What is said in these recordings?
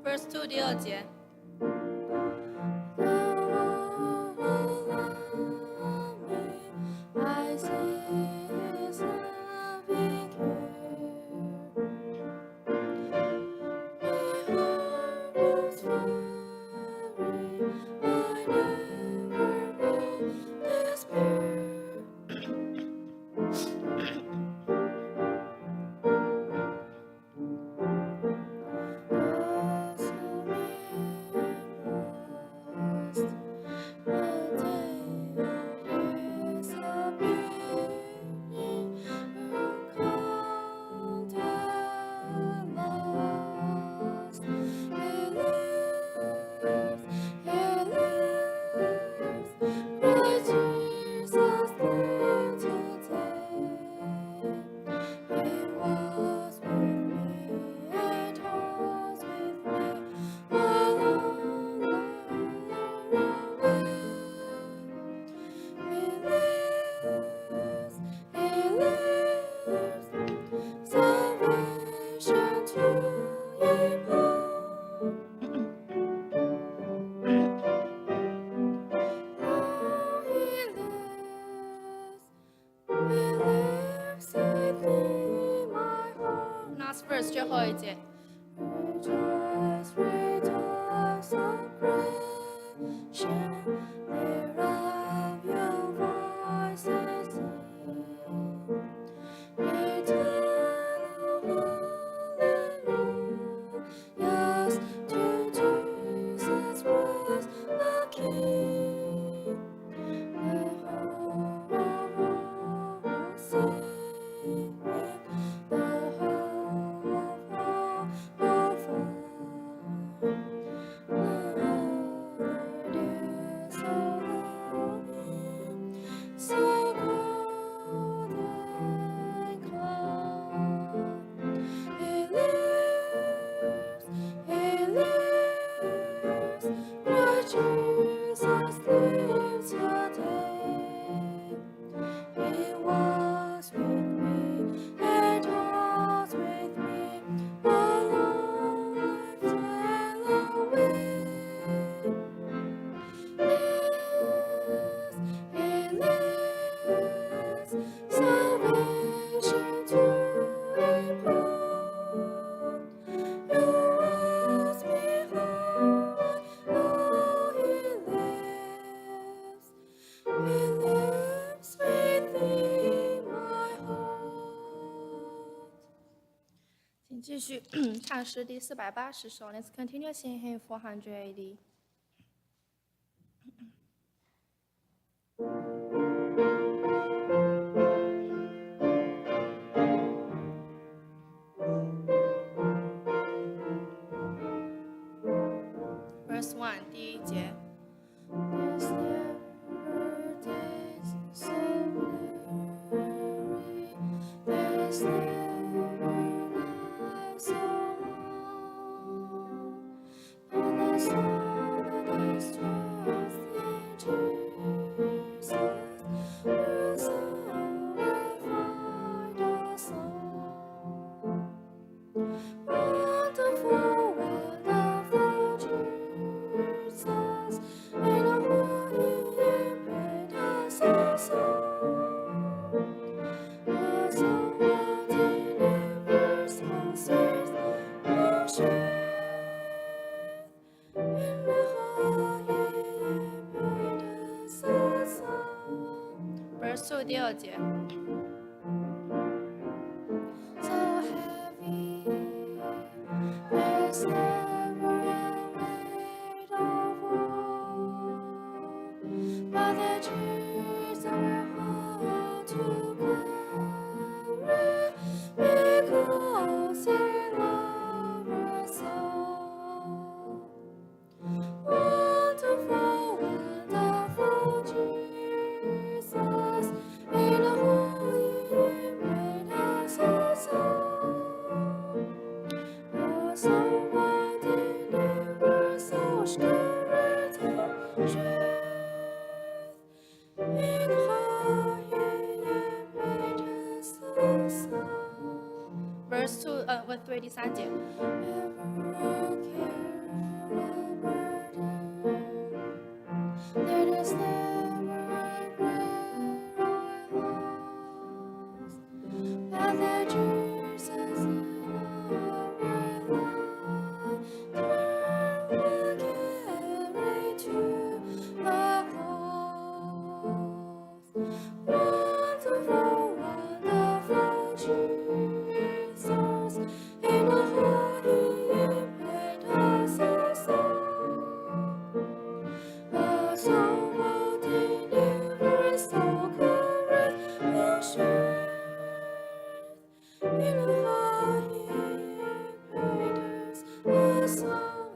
Verse 2第2节。Last verse 最后一节。请继续唱诗第480首。Let's continue singing hymn 480. Verse 1第1节。Verse 2第2节。Verse 2 with 3第3节。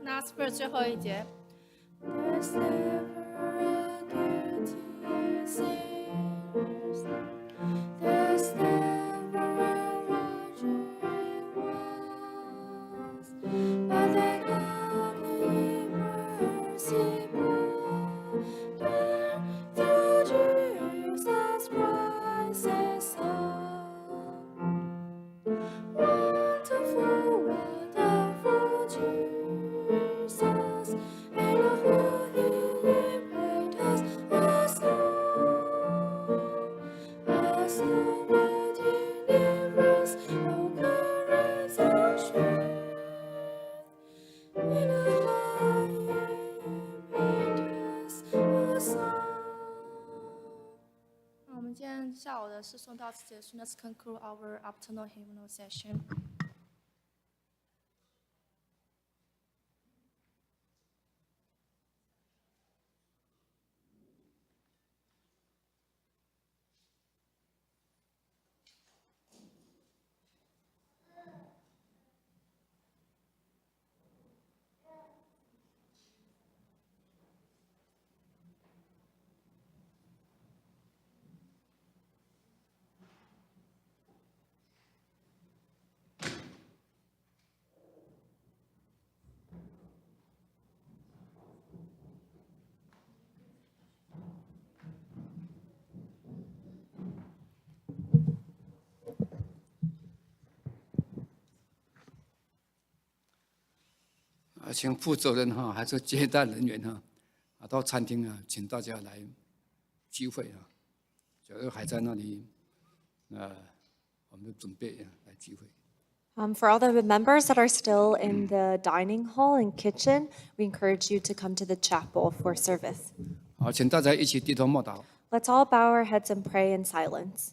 Last verse 最后一节。我们今天下午的诗诵到此结束。Let's conclude our afternoon hymnal session. 请负责人还是接待人员到餐厅请大家来聚会假如还在那里我们准备来聚会。For all the members that are still in the dining hall and kitchen, we encourage you to come to the chapel for service. 好，请大家一起低头默祷。 Let's all bow our heads and pray in silence.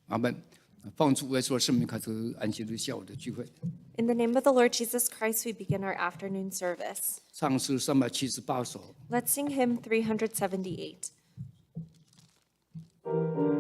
阿们。奉主耶稣的圣名开始安息日下午的聚会。 In the name of the Lord Jesus Christ, we begin our afternoon service. 唱诗378首。 Let's sing hymn 378. Thank you.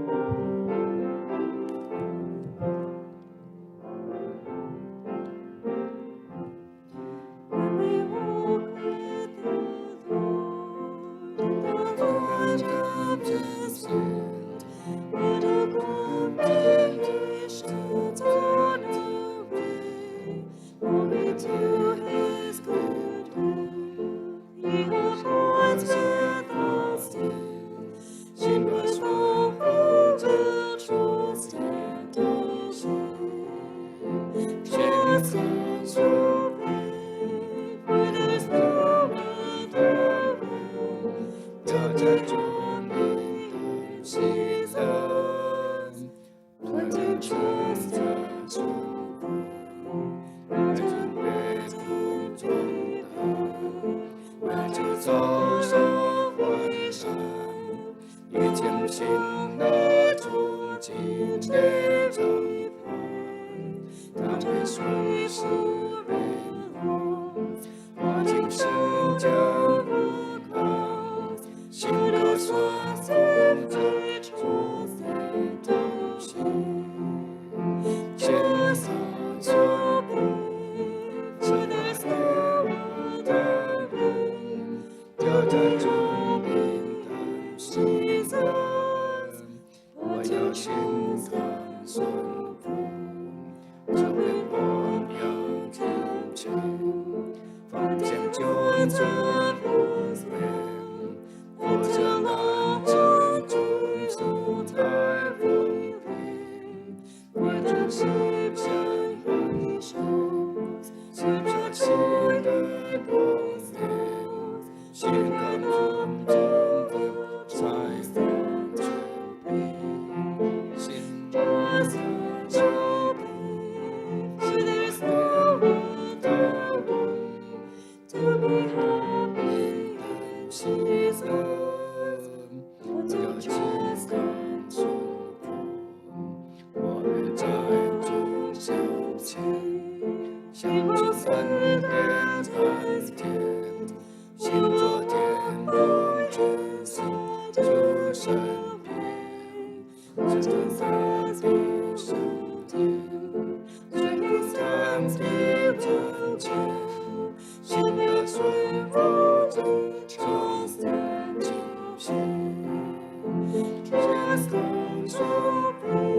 just don't you pray,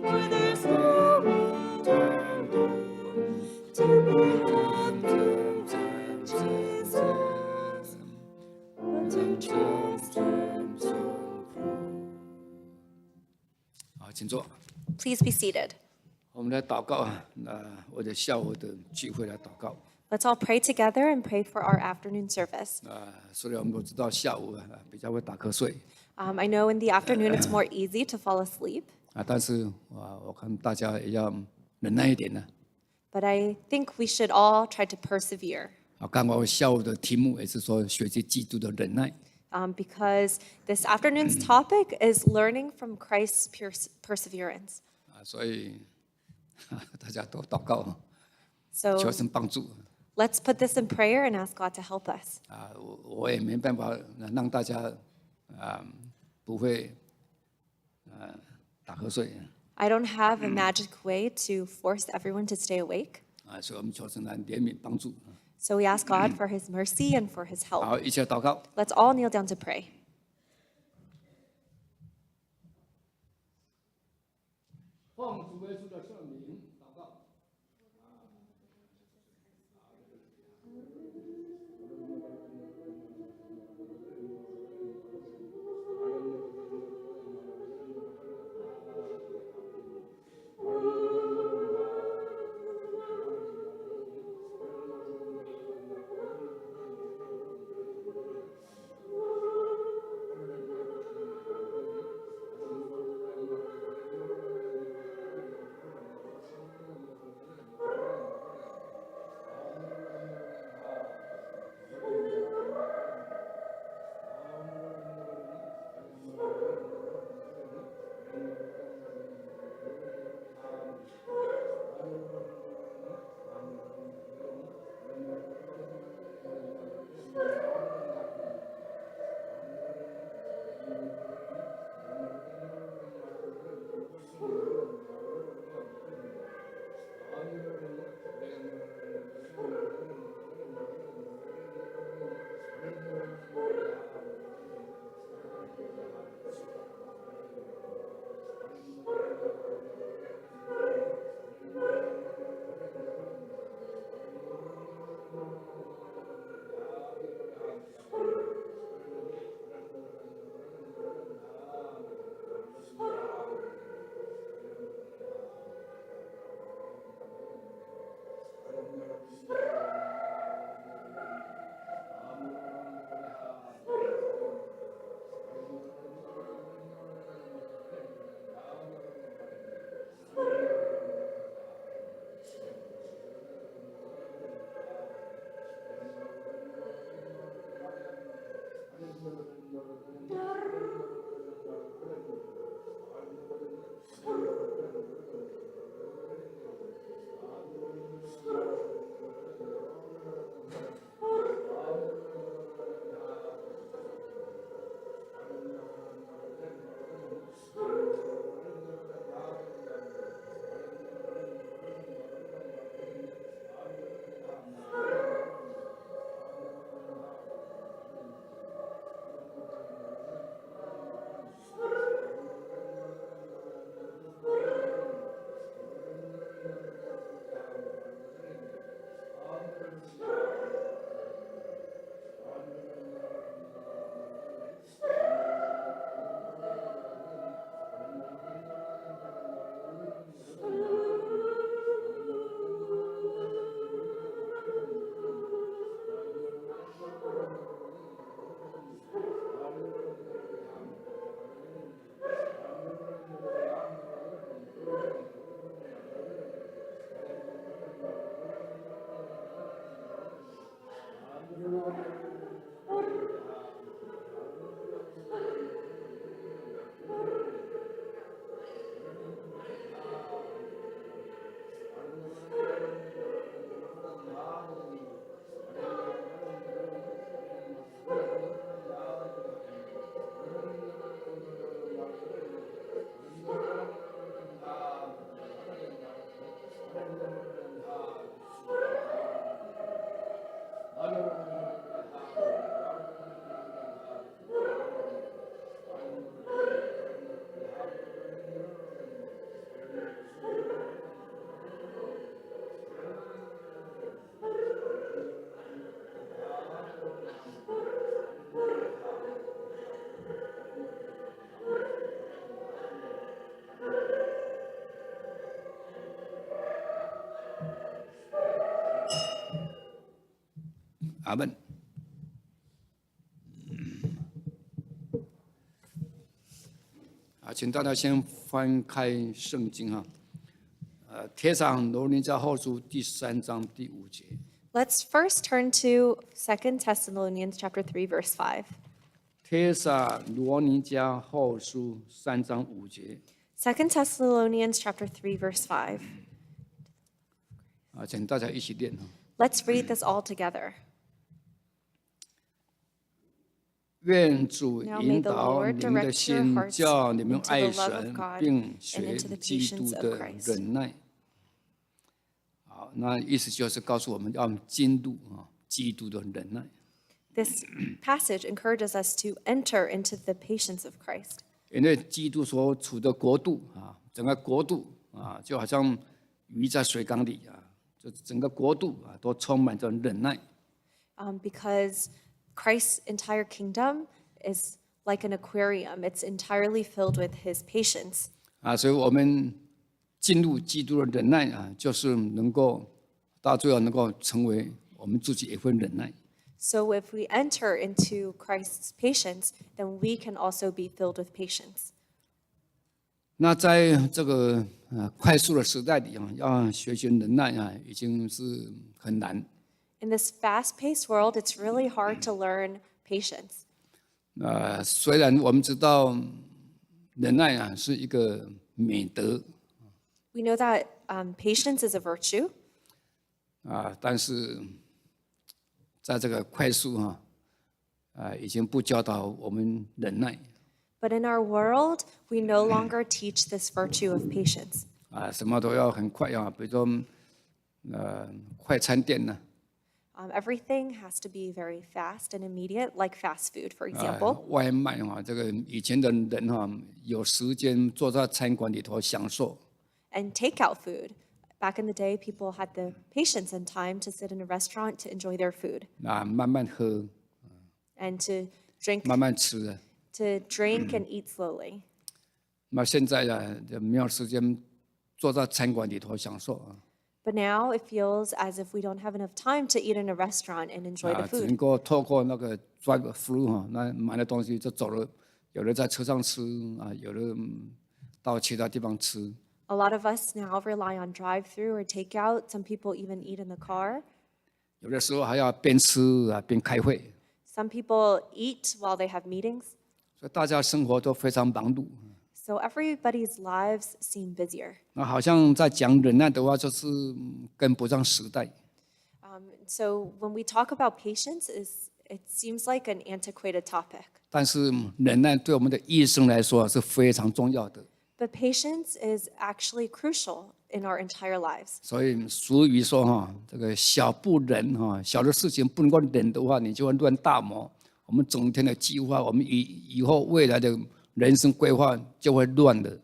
for there's no we can do to be happy to Jesus, but to trust Him to prove. 好，请坐。 Please be seated. 我们来祷告啊，为了下午的聚会来祷告。 Let's all pray together and pray for our afternoon service. 虽然我们都知道下午比较会打瞌睡 I know in the afternoon it's more easy to fall asleep, 但是我看大家也要忍耐一点呢。 but I think we should all try to persevere 刚好下午的题目也是说学习基督的忍耐。 because this afternoon's topic is learning from Christ's perseverance. 所以大家都祷告， So 求神帮助。 let's put this in prayer and ask God to help us. 我也没办法让大家不会打瞌睡 I don't have a magic way to force everyone to stay awake. 所以我们求神来怜悯帮助。 So we ask God for His mercy and for His help. 好，一起来祷告。 Let's all kneel down to pray. 奉主耶稣的圣名祷告。 我阿门。请大家先翻开圣经哈，帖撒罗尼迦后书第3章第5节。Let's first turn to 2 Thessalonians chapter 3, verse 5. 帖撒罗尼迦后书3章5节。2 Thessalonians chapter 3, verse 5. 请大家一起念哈。Let's read this all together. 愿主 Now 引 may the 导 Lord 你们的 direct your 心， hearts 叫你们 into 爱 the love of 神， God 并 and 学 into the 基督 patience of 的 Christ. 忍耐。好，那意思就是告诉我们要进入基督的忍耐。This passage encourages us to enter into the patience of Christ. 因为基督所处的国度整个国度就好像鱼在水缸里就整个国度都充满着忍耐。Because Christ's entire kingdom is like an aquarium. It's entirely filled with his patience. 所以我们进入基督的忍耐就是能够到最后能够成为我们自己也会忍耐。So if we enter into Christ's patience, then we can also be filled with patience. 那在这个快速的时代里要学习忍耐已经是很难。In this fast-paced world, it's really hard to learn patience. 虽然我们知道忍耐是一个美德 We know that patience is a virtue, 但是在这个快速已经不教导我们忍耐 but in our world, we no longer teach this virtue of patience. 什么都要很快比如说快餐店呢 Everything has to be very fast and immediate, like fast food, for example. 外卖这个以前的人有时间坐在餐馆里头享受 And takeout food. Back in the day, people had the patience and time to sit in a restaurant to enjoy their food 慢慢喝 and to drink 慢慢吃 and eat slowly. 那现在就没有时间坐在餐馆里头享受 But now it feels as if we don't have enough time to eat in a restaurant and enjoy the 只能 food. 够透过那个 drive through 那买的东西就走了，有的在车上吃有的到其他地方吃 A lot of us now rely on drive-through or takeout. Some people even eat in the car. 有的时候还要边吃边开会， Some people eat while they have meetings. 所以大家生活都非常忙碌。 So everybody's lives seem busier. 那好像在讲忍耐的话，就是跟不上时代。 So when we talk about patience, it seems like an antiquated topic. 但是忍耐对我们的一生来说是非常重要的。 But patience is actually crucial in our entire lives. 所以俗语说这个小不忍小的事情不能够忍的话，你就会乱大谋。我们整天的计划，我们以后未来的人生规划就会乱的。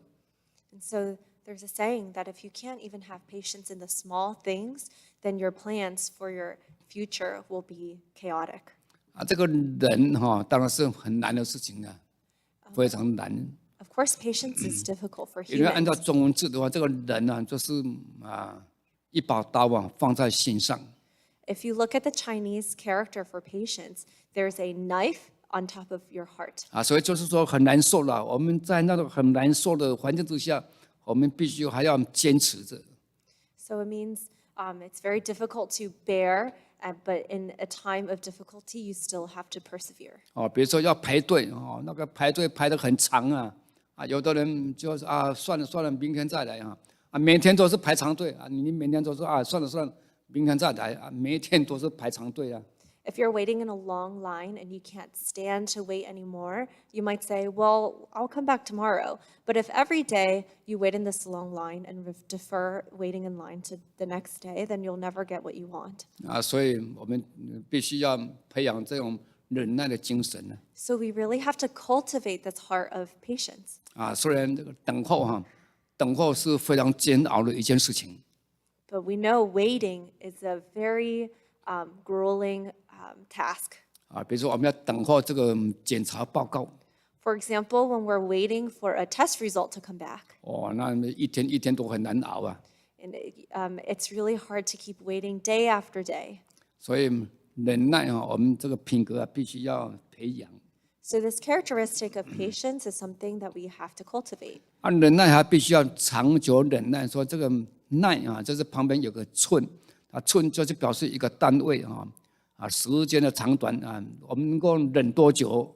And so there's a saying that if you can't even have patience in the small things, then your plans for your future will be chaotic. 这个忍当然是很难的事情非常难。 Of course, patience is difficult for 因为按照 humans. 中文字的话，这个忍就是一把刀放在心上。 If you look at the Chinese character for patience, there's a knife on top of your heart. 所以就是说很难受了。我们在那种很难受的环境之下，我们必须还要坚持着。 So it means it's very difficult to bear, but in a time of difficulty, you still have to persevere. 比如说要排队那个排队排得很长有的人就是算了，明天再来每天都是排长队你每天都是算了，明天再来每天都是排长队 If you're waiting in a long line and you can't stand to wait anymore, you might say, well, I'll come back tomorrow. But if every day you wait in this long line and defer waiting in line to the next day, then you'll never get what you want. 所以我们必须要培养这种忍耐的精神 So we really have to cultivate this heart of patience. 虽然这个等候是非常煎熬的一件事情 But we know waiting is a very grueling task. 比如说我们要等候这个检查报告 For example, when we're waiting for a test result to come back, 那一天一天都很难熬and it's really hard to keep waiting day after day. 所以忍耐啊，我们这个品格啊，必须要培养。So this characteristic of patience is something that we have to cultivate. 啊，忍耐还必须要长久忍耐。说这个耐啊，就是旁边有个寸，啊，寸就是表示一个单位啊，时间的长短啊，我们能够忍多久？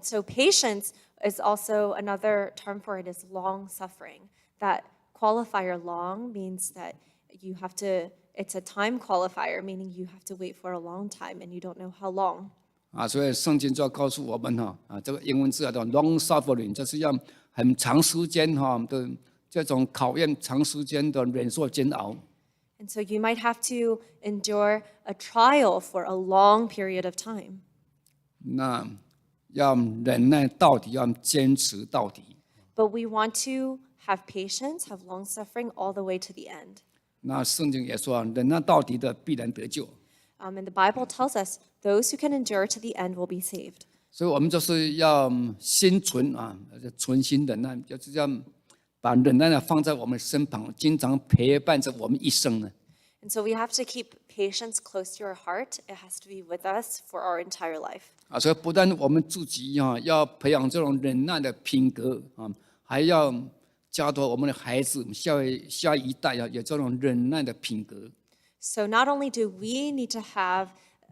So patience is also another term for it is long suffering. That qualifier long means that you have to, it's a time qualifier, meaning you have to wait for a long time and you don't know how long. 啊，所以圣经就要告诉我们这个英文字叫 long suffering，就是要很长时间的这种考验，长时间的忍受煎熬。 And so you might have to endure a trial for a long period of time. 那要忍耐到底，要坚持到底。 But we want to have patience, have long suffering all the way to the end. 那圣经也说忍耐到底的必然得救。 And the Bible tells us those who can endure to the end will be saved. 所以我们就是要心存存心忍耐，就是要把忍耐放在我们身旁，经常陪伴着我们一生呢。 And so we have to keep patience close to our heart. It has to be with us for our entire life. 所以不但我们自己要培养这种忍耐的品格还要教导我们的孩子、下一代有这种忍耐的品格。 So not only do we need to have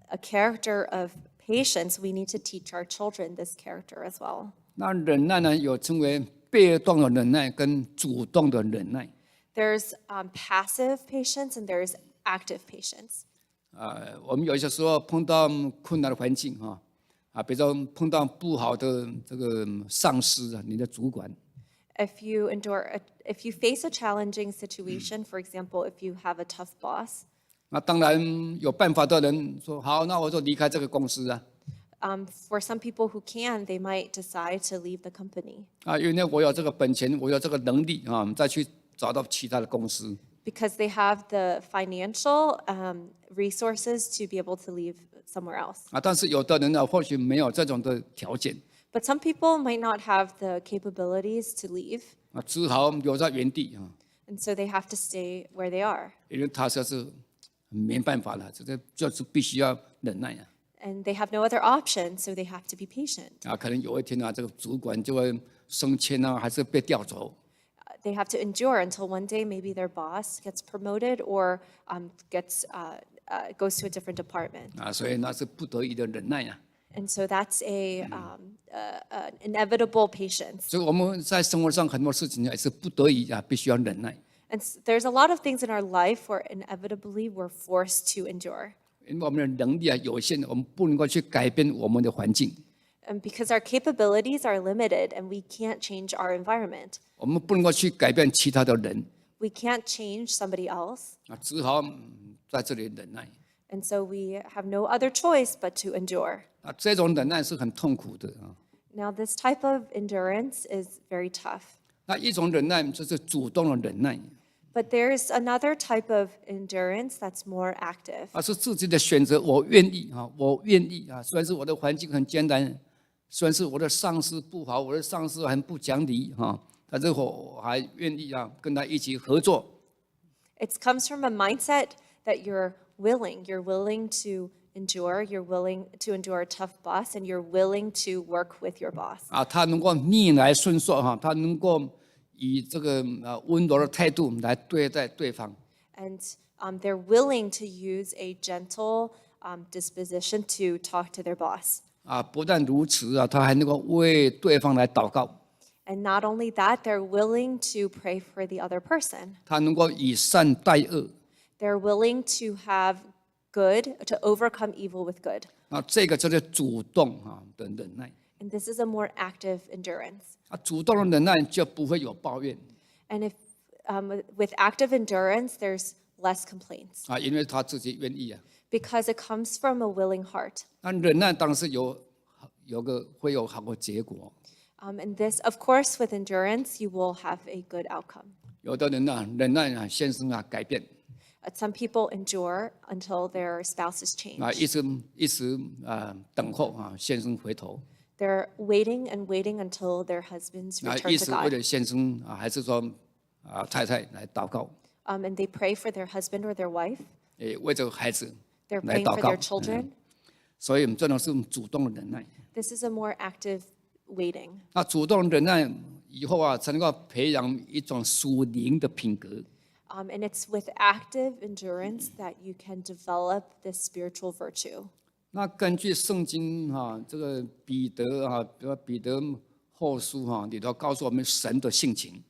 a character of patience, we need to teach our children this character as well. 那忍耐呢，有称为被动的忍耐跟主动的忍耐。 There's passive patience and there's active patience. 我们有些时候碰到困难的环境比如说碰到不好的这个上司你的主管。 If you face a challenging situation, for example, if you have a tough boss, 那当然有办法的人说好，那我就离开这个公司啊。 for some people who can, they might decide to leave the company 因为我有这个本钱，我有这个能力再去找到其他的公司。 because they have the financial resources to be able to leave somewhere else. 但是有的人呢，或许没有这种的条件 But some people might not have the capabilities to leave, 只好留在原地and so they have to stay where they are. 因为他就是没办法了，就是必须要忍耐And they have no other option, so they have to be patient. 可能有一天这个主管就会升迁还是被调走。 They have to endure until one day maybe their boss gets promoted or goes to a different department. 所以那是不得已的忍耐And so that's an inevitable patience. 所以我们在生活上很多事情也是不得已必须要忍耐。 And there's a lot of things in our life where inevitably we're forced to endure. 因为我们的能力有限，我们不能够去改变我们的环境， And because our capabilities are limited and we can't change our environment. 我们不能够去改变其他的人， We can't change somebody else. 只好在这里忍耐。 And so we have no other choice but to endure. 这种忍耐是很痛苦的Now, this type of endurance is very tough. 那一种忍耐就是主动的忍耐， But there's another type of endurance that's more active. 是自己的选择，我愿意我愿意虽然是我的环境很艰难，虽然是我的上司不好，我的上司很不讲理但是我还愿意跟他一起合作。 It comes from a mindset that you're willing to endure, you're willing to endure a tough boss, and you're willing to work with your boss. 他能够逆来顺受他能够以这个温柔的态度来对待对方。 And they're willing to use a gentle disposition to talk to their boss. 不但如此他还能够为对方来祷告。 And not only that, they're willing to pray for the other person. 他能够以善待恶。 They're willing to have good, to overcome evil with good. 这个就是主动的忍耐。 And this is a more active endurance. 主动的忍耐就不会有抱怨 And if with active endurance, there's less complaints 因为他自己愿意because it comes from a willing heart. 那忍耐当然是会有好的结果。 And this, of course, with endurance, you will have a good outcome. 有的人忍耐先生改变 Some people endure until their spouses change. 一直等候先生回头 They're waiting and waiting until their husbands 一 return 直 to 为 God. 了先生还是说太太来祷告 And they pray for their husband or their wife. 为这个孩子 They're They're 来 praying 祷 for 告 their。children. 所以我们这种是主动的忍耐。 This is a more active waiting. 那主动忍耐以后啊，才能够培养一种属灵的品格。 And it's with active endurance that you can develop this spiritual virtue. 那根据圣经这个彼得比如彼得后书里头告诉我们神的性情。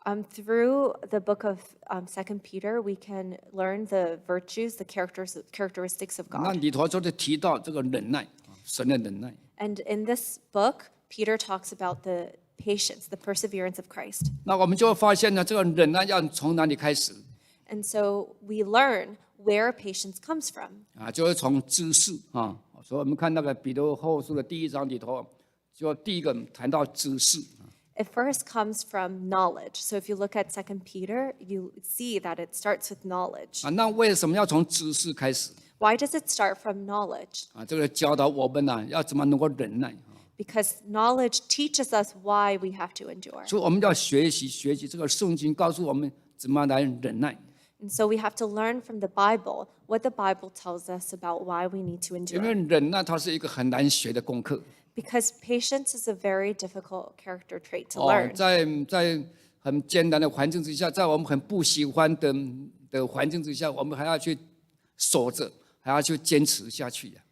Through the book of 2 Peter, we can learn the virtues, the characteristics of 那 God. 里头就是提到这个忍耐，神的忍耐。 And in this book, Peter talks about the patience, the perseverance of Christ. 那我们就会发现呢，这个忍耐要从哪里开始 And so we learn where patience comes from. 就是从知识所以我们看那个彼得后书的第1章里头，就第一个谈到知识。 It first comes from knowledge. So if you look at 2 Peter, you see that it starts with knowledge. 那为什么要从知识开始 Why does it start from knowledge? 这个教导我们要怎么能够忍耐 Because knowledge teaches us why we have to endure. 所以我们要学习这个圣经告诉我们怎么来忍耐。 And so we have to learn from the Bible what the Bible tells us about why we need to 因为 endure. 忍耐它是一个很难学的功课。 Because patience is a very difficult character trait to 哦， learn. 在很艰难的环境之下，在我们很不喜欢的环境之下，我们还要去守着，还要去坚持下去呀。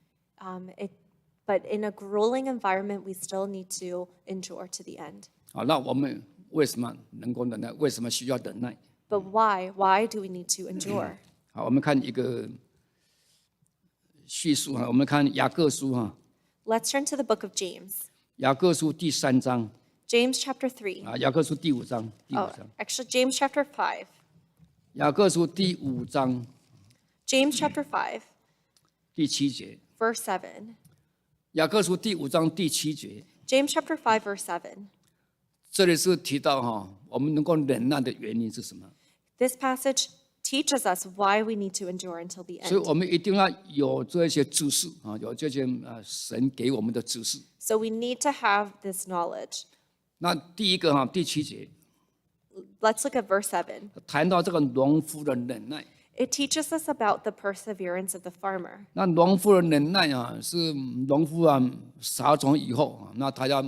But in a grueling environment, we still need to endure to the end. 好，那我们为什么能够忍耐？为什么需要忍耐？ But why? Why do we need to endure? 好，我们看一个叙述我们看雅各书Let's turn to the book of James. 雅各书第3章 James chapter 3. 雅各书第5章， Oh, actually, James chapter 5. 雅各书第5章 James chapter 5, 第7节， verse 7. 雅各书第5章第7节， James chapter 5, verse 7. 这里是提到我们能够忍耐的原因是什么？ This passage teaches us why we need to endure until the 所以 end. 我们一定要有这些知识有这些神给我们的知识。 So we need to have this knowledge. 那第一个第7节 Let's look at verse 7. 谈到这个农夫的忍耐。 It teaches us about the perseverance of the farmer. 那农夫的忍耐是农夫撒种以后那他要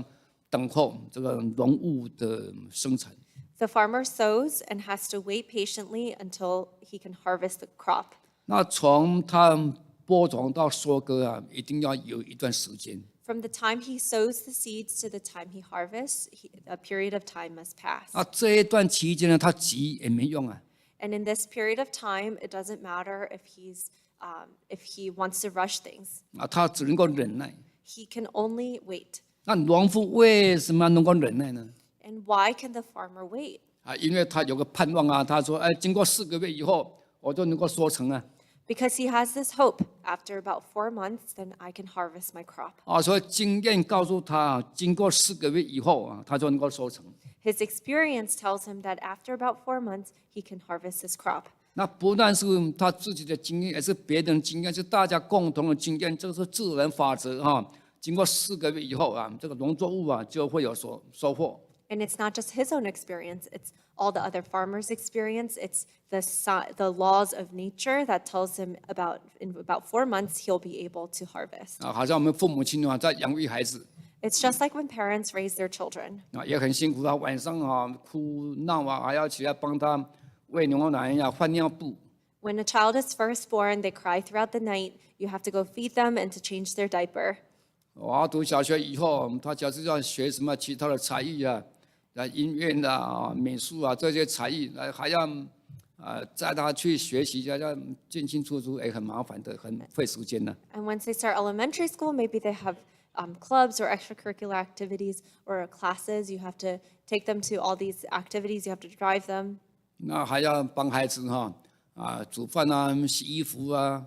等候这个农物的生产。 The farmer sows and has to wait patiently until he can harvest the crop. 那从他播种到收割一定要有一段时间。 From the time he sows the seeds to the time he harvests, a period of time must pass. 那这一段期间呢，他急也没用And in this period of time, it doesn't matter if he wants to rush things. 他只能够忍耐。 He can only wait. 那农夫为什么能够忍耐呢？ And why can the farmer wait? 因为他有个盼望他说，经过4个月以后，我就能够收成Because he has this hope. After about 4 months, then I can harvest my crop. 所以经验告诉他，经过4个月以后他就能够收成。 His experience tells him that after about 4 months, he can harvest his crop. 那不但是他自己的经验，也是别人的经验，是大家共同的经验，这是自然法则经过4个月以后这个农作物就会有收获。 And it's not just his own experience, it's all the other farmers' experience. It's the laws of nature that tells him in about 4 months he'll be able to harvest. 好像我们父母亲在养育孩子 It's just like when parents raise their children. 也很辛苦晚上哭闹还要起来帮他喂牛奶换尿布。 When a child is first born, they cry throughout the night. You have to go feed them and to change their diaper. 读小学以后，他假设要学什么其他的才艺音乐美术这些才艺，还要带他去学习要进进出出，很麻烦的，很费时间的。 And once they start elementary school, maybe they have clubs or extracurricular activities or classes. You have to take them to all these activities. You have to drive them. 那还要帮孩子煮饭洗衣服And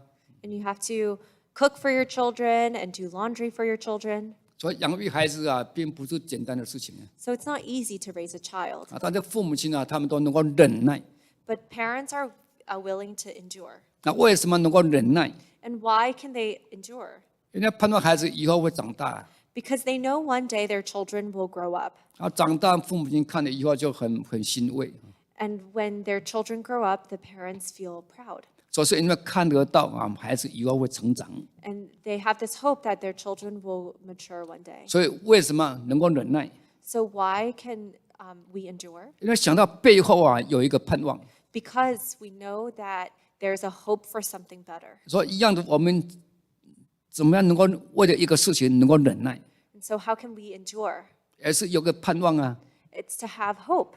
you have to cook for your children and do laundry for your children. 所以养育孩子并不是简单的事情 So it's not easy to raise a child. 但是父母亲他们都能够忍耐。 But parents are willing to endure. 那为什么能够忍耐？ And why can they endure? 因为判断孩子以后会长大 Because they know one day their children will grow up. 长大父母亲看了以后就很欣慰 And when their children grow up, the parents feel proud. 说是因为看得到啊，孩子以后会成长， And they have this hope that their children will mature one day. 所以为什么能够忍耐？ So why can we endure? 因为想到背后啊有一个盼望， Because we know that there's a hope for something better. 说一样的，我们怎么样能够为了一个事情能够忍耐， And so how can we endure? 而是有个盼望啊。 It's to have hope.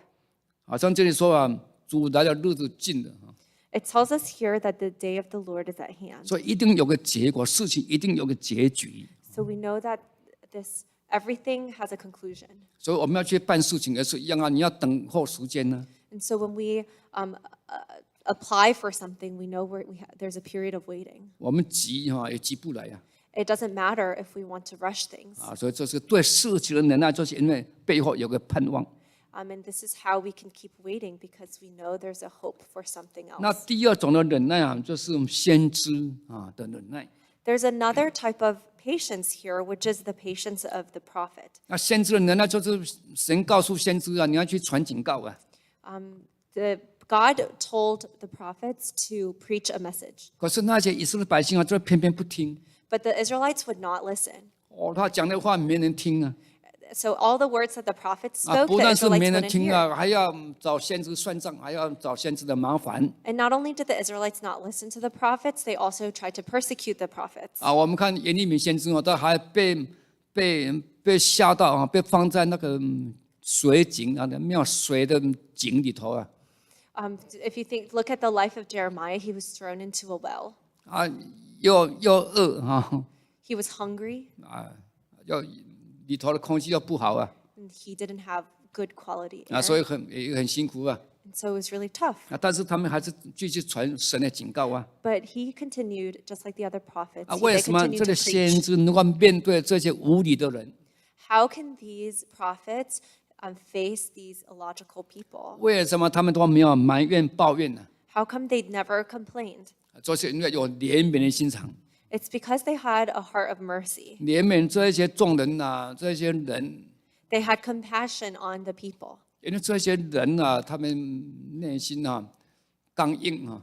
好像这里说啊，主来的日子近了啊， It tells us here that the day of the Lord is at hand. 所以一定有个结果，事情一定有个结局。 So we know that everything has a conclusion. 所以我们要去办事情也是一样啊，你要等候时间呢。 And so when we apply for something, we know there's a period of waiting. 我们急哈也急不来啊， It doesn't matter if we want to rush things. 所以这是对事情的忍耐，就是因为背后有个盼望。 And this is how we can keep waiting because we know there's a hope for something 那 else. 第二种的忍耐啊，就是先知啊的忍耐。 There's another type of patience here, which is the patience of the prophet. 那先知的忍耐就是神告诉先知啊，你要去传警告啊。 God told the prophets to preach a message, 可是那些以色列百姓啊，就偏偏不听。 but the Israelites would not listen. 他讲的话没人听啊。 So all the words that the prophets 啊， spoke, 不 the 但是 Israelites 没人 wouldn't 听 hear. 啊，还要找先知算账，还要找先知的麻烦 And not only did the Israelites not listen to the prophets, they also tried to persecute the prophets. 啊。我们看耶利米先知哦，他还被吓到啊，被放在那个水井啊，没有水的井里头啊。 If you look at the life of Jeremiah, he was thrown into a well. 啊，又饿啊， He was hungry, 又里头的空气又不好啊， and he didn't have good quality 啊，所 air. 以也很辛苦啊。 And so it was really tough. 啊，但是他们还是继续传神的警告啊。 But he continued, just like the other prophets. 啊， They 为什么 continued 这 to 个先 preach. 知能够面对这些无理的人？ How can these prophets face these illogical people? 为什么他们都没有埋怨抱怨呢？ How come they never complained? 就是因为有怜悯的心肠， It's because they had a heart of mercy. 怜悯这些众人啊，这些人， They had compassion on the people 因为这些人啊，他们内心啊刚硬啊，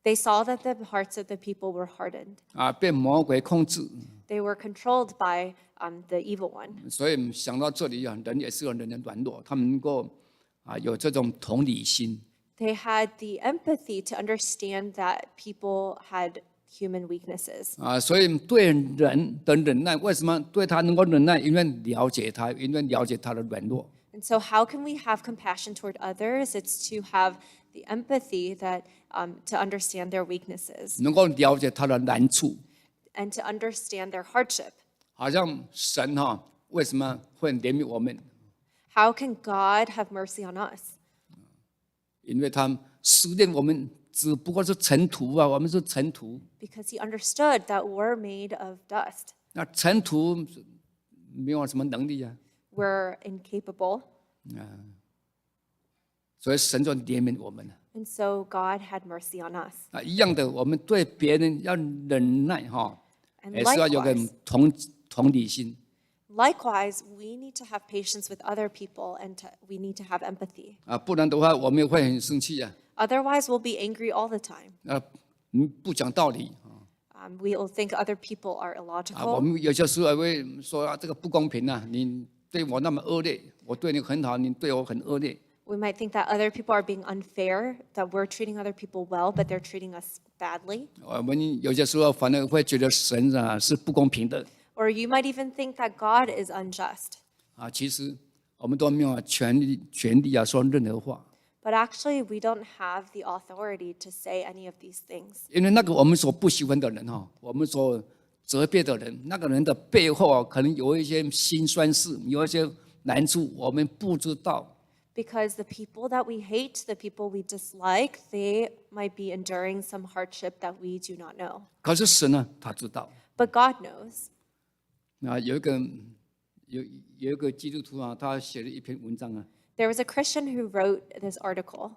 They saw that the hearts of the people were hardened. 啊被魔鬼控制， They were controlled by the evil one. 所以想到这里啊，人也是有人的软弱，他们能够啊有这种同理心。 They had the empathy to understand that people had human weaknesses. 啊，所以对人的忍耐，为什么对他能够忍耐？因为了解他，因为了解他的软弱。 And so how can we have compassion toward others? It's to have the empathy that to understand their weaknesses 能够了解他的难处。 and to understand their hardship. 好像神哈、为什么会怜悯我们？ How can God have mercy on us? 因为他思念我们只不过是尘土啊，我们是尘土。 Because he understood that we're made of dust. 那尘土没有什么能力啊， We're incapable. 所以神就怜悯我们了。 And so God had mercy on us. 啊，一样的，我们对别人要忍耐哈， And 也是要有个 likewise, 同理心。 likewise, we need to have patience with other people and we need to have empathy. 啊，不然的话，我们也会很生气啊。 Otherwise, we'll be angry all the time. 不讲道理 We will think other people are 啊。我 illogical. 们有些时候也会说啊，这个不公平啊，你对我那么恶劣，我对你很好，你对我很恶劣。 We might think that other people are being unfair, that we're treating other people well, but they're treating us badly. 我们有些时候反而会觉得神啊是不公平的 Or you might even think that God is unjust. 啊。其实我们都没有权利啊说任何话， But actually, we don't have the authority to say any of these things. 因为那个我们所不喜欢的人哈，我们所责备的人，那个人的背后啊，可能有一些辛酸事，有一些难处，我们不知道。 Because the people that we hate, the people we dislike, they might be enduring some hardship that we do not know. 可是神呢，他知道。 But God knows. 啊，有一个基督徒啊，他写了一篇文章啊， There was a Christian who wrote this article.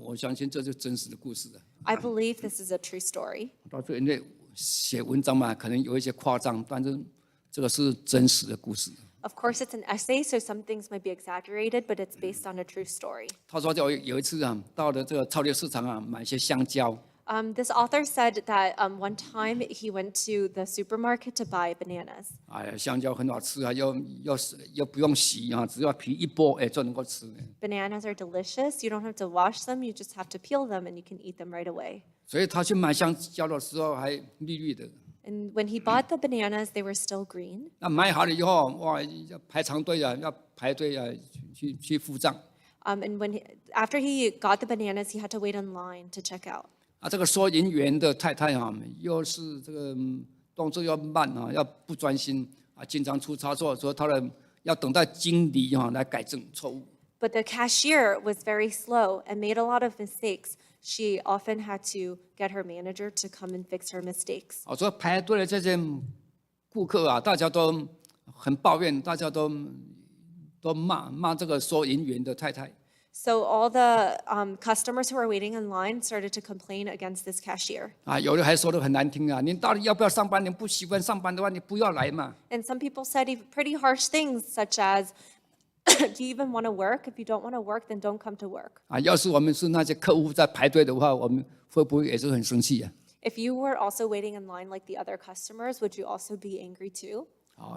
我相信这是真实的故事的。 I believe this is a true story. 到时候因为写文章嘛，可能有一些夸张，但是这个是真实的故事。 Of course, it's an essay, so some things might be exaggerated, but it's based on a true story. 他说有一次啊，到了这个超级市场啊，买一些香蕉， This author said that one time he went to the supermarket to buy bananas. 哎，香蕉很好吃啊，又不用洗啊，只要皮一剥，哎，就能够吃。 Bananas are delicious. You don't have to wash them. You just have to peel them and you can eat them right away. 所以他去买香蕉的时候还绿绿的， And when he bought the bananas, they were still green. 那买好了以后，哇，要排长队啊，要排队啊，去付账。 And after he got the bananas, he had to wait in line to check out. 啊，这个收银员的太太啊，又是这个动作要慢啊，要不专心啊，经常出差错，所以他的要等待经理来改正错误。 But the cashier was very slow and made a lot of mistakes. She often had to get her manager to come and fix her mistakes. 所以排队的这些顾客啊，大家都很抱怨，大家都骂这个收银员的太太。 So all the customers who were waiting in line started to complain against this cashier. 啊，有的还说得很难听啊，你到底要不要上班？你不喜欢上班的话，你不要来嘛。 And some people said pretty harsh things, such as, do you even want to work? If you don't want to work, then don't come to work. 啊，要是我们是那些客户在排队的话，我们会不会也是很生气啊？ If you were also waiting in line like the other customers, would you also be angry too?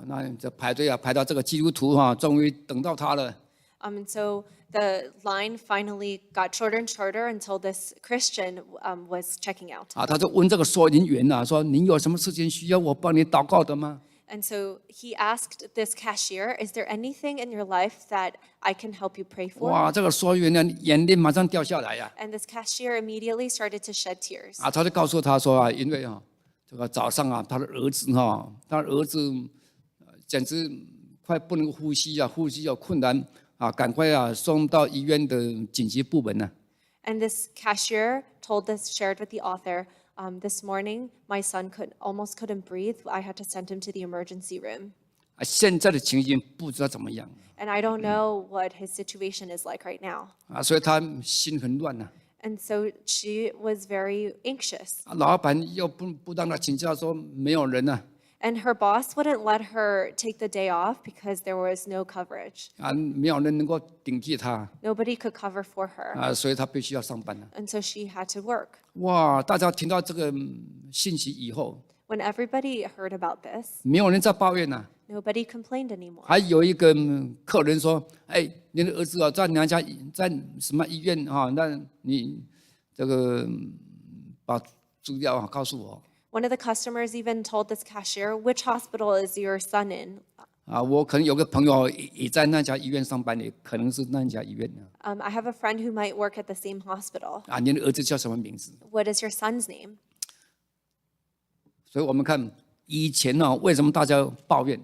那这排队啊，排到这个基督徒终于等到他了。 And so the line finally got shorter and shorter until this Christian was checking out. 他就问这个收银员说：“您有什么事情需要我帮你祷告的吗？” And so he asked this cashier, is there anything in your life that I can help you pray for? 哇，这个收银员的眼泪马上掉下来呀！ And this cashier immediately started to shed tears. 他就告诉他说因为这个早上他的儿子简直快不能呼吸呼吸有困难赶快送到医院的紧急部门 And this cashier shared with the author, this morning my son almost couldn't breathe. I had to send him to the emergency room. 现在的情形不知道怎么样 And I don't know what his situation is like right now. 所以他心很乱 And so she was very anxious. 老板又不让他请假，说没有人 And her boss wouldn't let her take the day off because there was no coverage. 没有人能够顶替他 Nobody could cover for her. 所以他必须要上班 And so she had to work. 哇，大家听到这个信息以后， When everybody heard about this, 没有人在抱怨 nobody complained anymore. 还有一个客人说：“哎，你的儿子在娘家在什么医院那你这个把资料告诉我。” One of the customers even told this cashier, which hospital is your son in? 我可能有个朋友也在那家医院上班，也可能是那家医院 I have a friend who might work at the same hospital. 你的儿子叫什么名字？ What is your son's name? 所以我们看以前为什么大家抱怨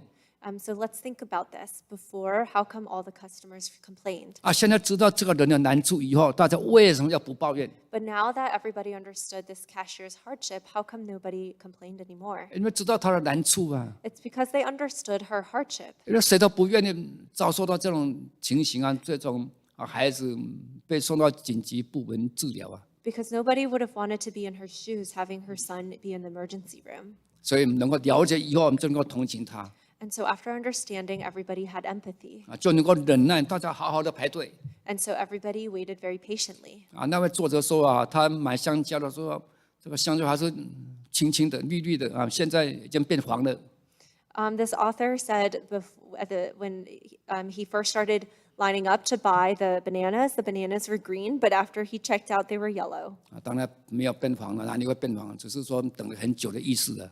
So let's think about this. Before, how come all the customers complained? 现在知道这个人的难处以后，大家为什么要不抱怨？ But now that everybody understood this cashier's hardship, how come nobody complained anymore? 因为知道他的难处It's because they understood her hardship. 因为谁都不愿意遭受到这种情形这种孩子被送到紧急部门治疗Because nobody would have wanted to be in her shoes having her son be in the emergency room. 所以能够了解以后，我们就能够同情他 And so after understanding, everybody had empathy. 就能够忍耐，大家好好的排队 And so everybody waited very patiently. 那位作者说他买香蕉的时候，这个香蕉还是青青的、绿绿的现在已经变黄了。 This author said when he first started lining up to buy the bananas were green, but after he checked out, they were yellow. 当然没有变黄了，哪里会变黄？只是说等了很久的意思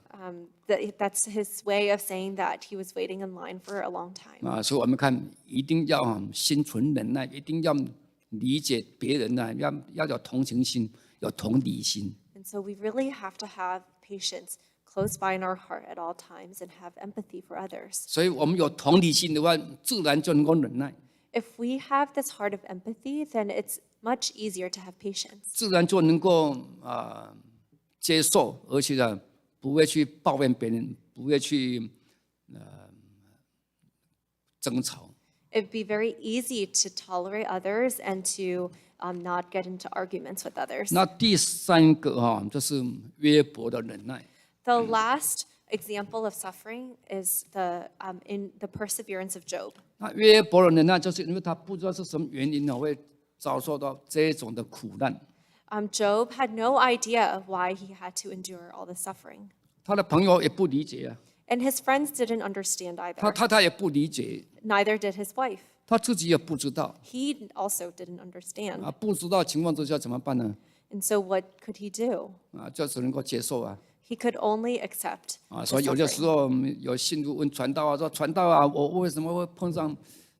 That's his way of saying that he was waiting in line for a long time. 所以我们看一定要心存忍耐，一定要理解别人要有同情心，有同理心。 And so we really have to have patience close by in our heart at all times and have empathy for others. 所以我们有同理心的话，自然就能够忍耐， If we have this heart of empathy, then it's much easier to have patience. 自然就能够接受，而且不会去抱怨别人，不会去争吵。 It'd be very easy to tolerate others and to not get into arguments with others. 那第三个就是约伯的忍耐。 The last example of suffering is in the perseverance of Job. 那约伯的忍耐，就是因为他不知道是什么原因会遭受到这种的苦难。Job had no idea of why he had to endure all the suffering. 他的朋友也不理解啊， And his friends didn't understand 他 either. 太太也不理解， Neither did his wife. 他自己也不知道 He also didn't understand. 啊，不知道情况之下怎么办呢？ And so what could he do? 啊，就只能够接受啊。 He could only accept 啊， the 所以有的时 suffering. 候有信徒问传道啊，说传道啊，我为什么会碰上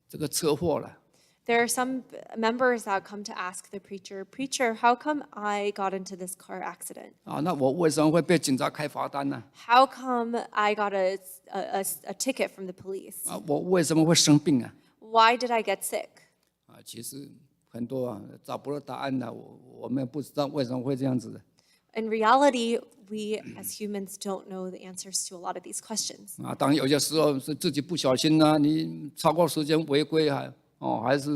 这个车祸了？ There are some members that come to ask the preacher, Preacher, how come I got into this car accident? 啊，那我为什么会被警察开罚单呢？ How come I got a ticket from the police? 啊，我为什么会生病啊？ Why did I get sick? 啊，其实很多啊找不到答案的，我们也不知道为什么会这样子的。 In reality, we as humans don't know the answers to a lot of these questions. 啊，当然有些时候是自己不小心啊，你超过时间违规还是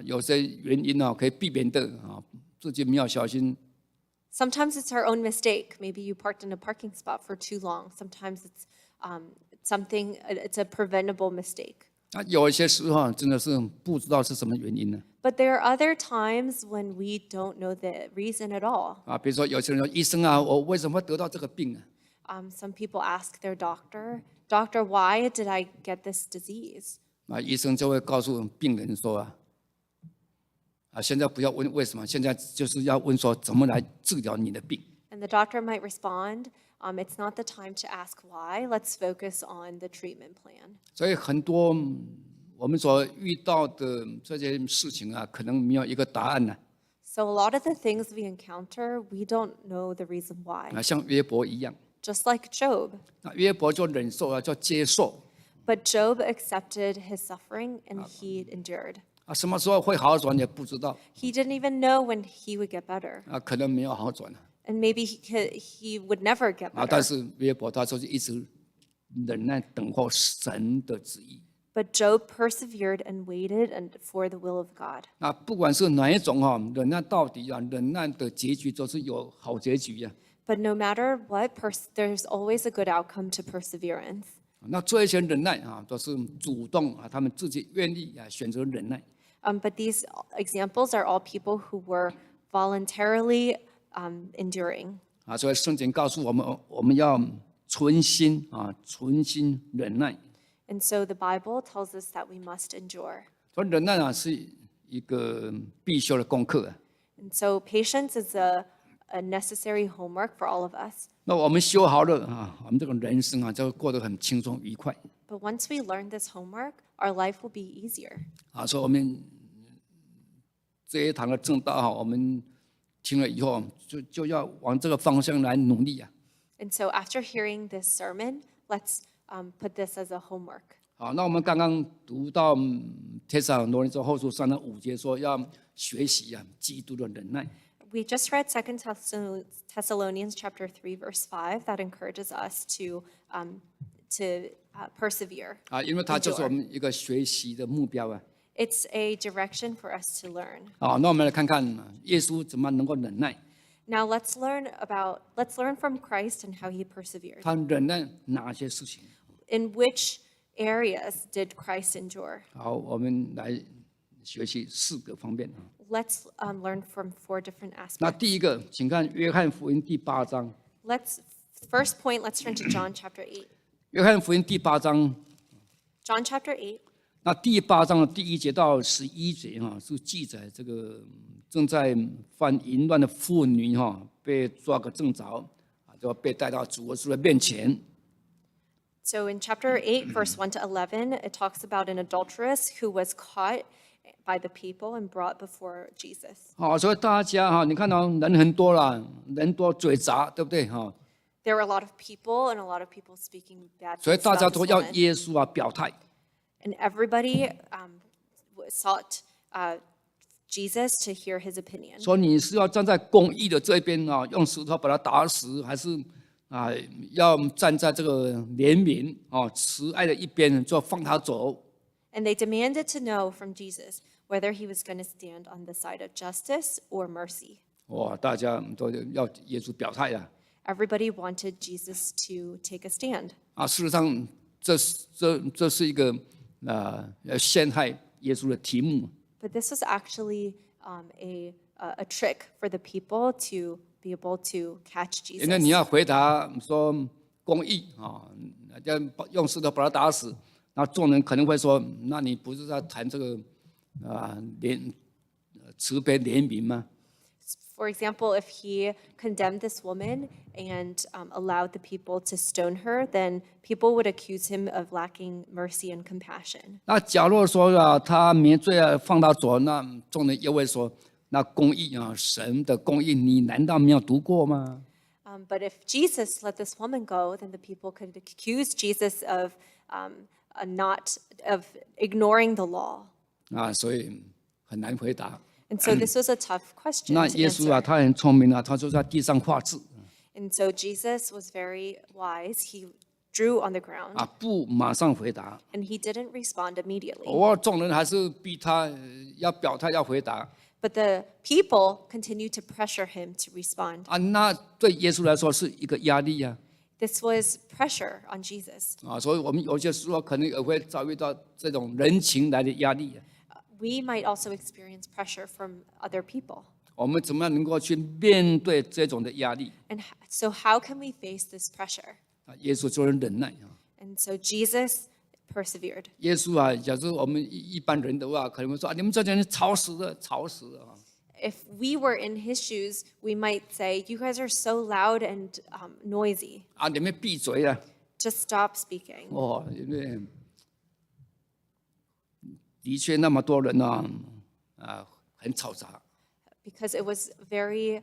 有些原因可以避免的啊，自己没有小心 Sometimes it's our own mistake. Maybe you parked in a parking spot for too long. Sometimes it's it's a preventable mistake. 啊，有一些时候真的是不知道是什么原因呢。 But there are other times when we don't know the reason at all. 啊，比如说有些人说医生啊，我为什么会得到这个病啊？ Some people ask their doctor, Doctor, why did I get this disease? 啊，医生就会告诉病人说现在不要问为什么，现在就是要问说怎么来治疗你的病。 And the doctor might respond, it's not the time to ask why. Let's focus on the treatment plan. 所以很多我们所遇到的这些事情啊，可能没有一个答案呢。 So a lot of the things we encounter, we don't know the reason why. 啊，像约伯一样， Just like Job. 那约伯就忍受就接受 But Job accepted his suffering and he endured. 啊，什么时候会好转也不知道 He didn't even know when he would get better. 啊，可能没有好转 And maybe he would never get 啊，但 better. 是约伯他就是一直忍耐等候神的旨意。 But Job persevered and waited for the will of God. 那不管是哪一种忍耐到底忍耐的结局都是有好结局呀。 But no matter what, there's always a good outcome to perseverance. 那这一些忍耐都是主动他们自己愿意选择忍耐。 But these examples are all people who were voluntarily enduring. 啊，所以圣经告诉我们，我们要存心忍耐。 And so the Bible tells us that we must endure. 所以忍耐是一个必修的功课。 And so patience is a necessary homework for all of us. 那我们修好了我们这个人生就会过得很轻松愉快。 But once we learn this homework, our life will be easier. 啊，所以我们这一堂的正道我们听了以后就要往这个方向来努力啊。 And so after hearing this sermon, let's put this as a homework. 好，那我们刚刚读到帖撒罗尼迦后书3的5节说要学习基督的忍耐。 We just read 2 Thessalonians chapter 3, verse 5, that encourages us to persevere. 啊，因为它就是我们一个学习的目标啊。 It's a direction for us to learn. 好，那我们来看看耶稣怎么能够忍耐， Now let's learn from Christ and how he persevered. 他忍耐哪些事情？ In which areas did Christ endure? 好，我们来学习4个方面。 Let's learn from 4 different 那 aspects. 第一个，请看约翰福音第8章。 First point, let's turn to John chapter 8. 约翰福音第8章， John chapter 8. 那第8章的第1节到11节是记载这个正在犯淫乱的妇女被抓个正着就被带到主耶稣的面前。 So in chapter 8, verse 1 to 11, it talks about an adulteress who was caught by the people and brought before Jesus. 好，所以大家你看到人很多啦，人多嘴杂，对不对There were a lot of people and a lot of people speaking bad 所以 things 大家 about 都 this 要 woman. 耶稣表态。 And everybody sought Jesus to hear his opinion. 说你是要站在公义的这一边用石头把他打死，还是要站在这个怜悯慈爱的一边，就放他走？ And they demanded to know from Jesus whether he was going to stand on the side of justice or mercy. 哇，大家都要耶稣表态啊！ Everybody wanted Jesus to take a stand. 事实上，这是一个陷害耶稣的题目。 But this was actually a a trick for the people to be able to catch 因为你 Jesus. 要回答说公义啊，要用石头把他打死，那众人可能会说，那你不是在谈这个慈悲怜悯吗？ For example, if he condemned this woman and allowed the people to stone her, then people would accuse him of lacking mercy and compassion. 那假如说他免罪放他走，那众人又会说，那公义神的公义，你难道没有读过吗？ But if Jesus let this woman go, then the people could accuse Jesus of ignoring the law. 所以很难回答。 And so this was a tough question 那 to 耶稣 answer. 他很聪明他就在地上画字 And so Jesus was very wise. He drew on the ground 不马上回答。 and he didn't respond immediately. 众人还是逼他要表态要回答 But the people continued to pressure him to respond. 那对耶稣来说是一个压力 This was pressure on Jesus. 所以我们有些时候可能也会遭遇到这种人情来的压力 We might also experience pressure from other people. 我们怎么样能够去面对这种的压力 And so how can we face this pressure? 耶稣就是忍耐 And so Jesus persevered. 耶稣假如我们一般人的话，可能会说你们这些人吵死了，吵死了 If we were in his shoes, we might say, you guys are so loud and noisy. 你们闭嘴 Just stop speaking. 因为的确那么多人很嘈杂 Because it was very,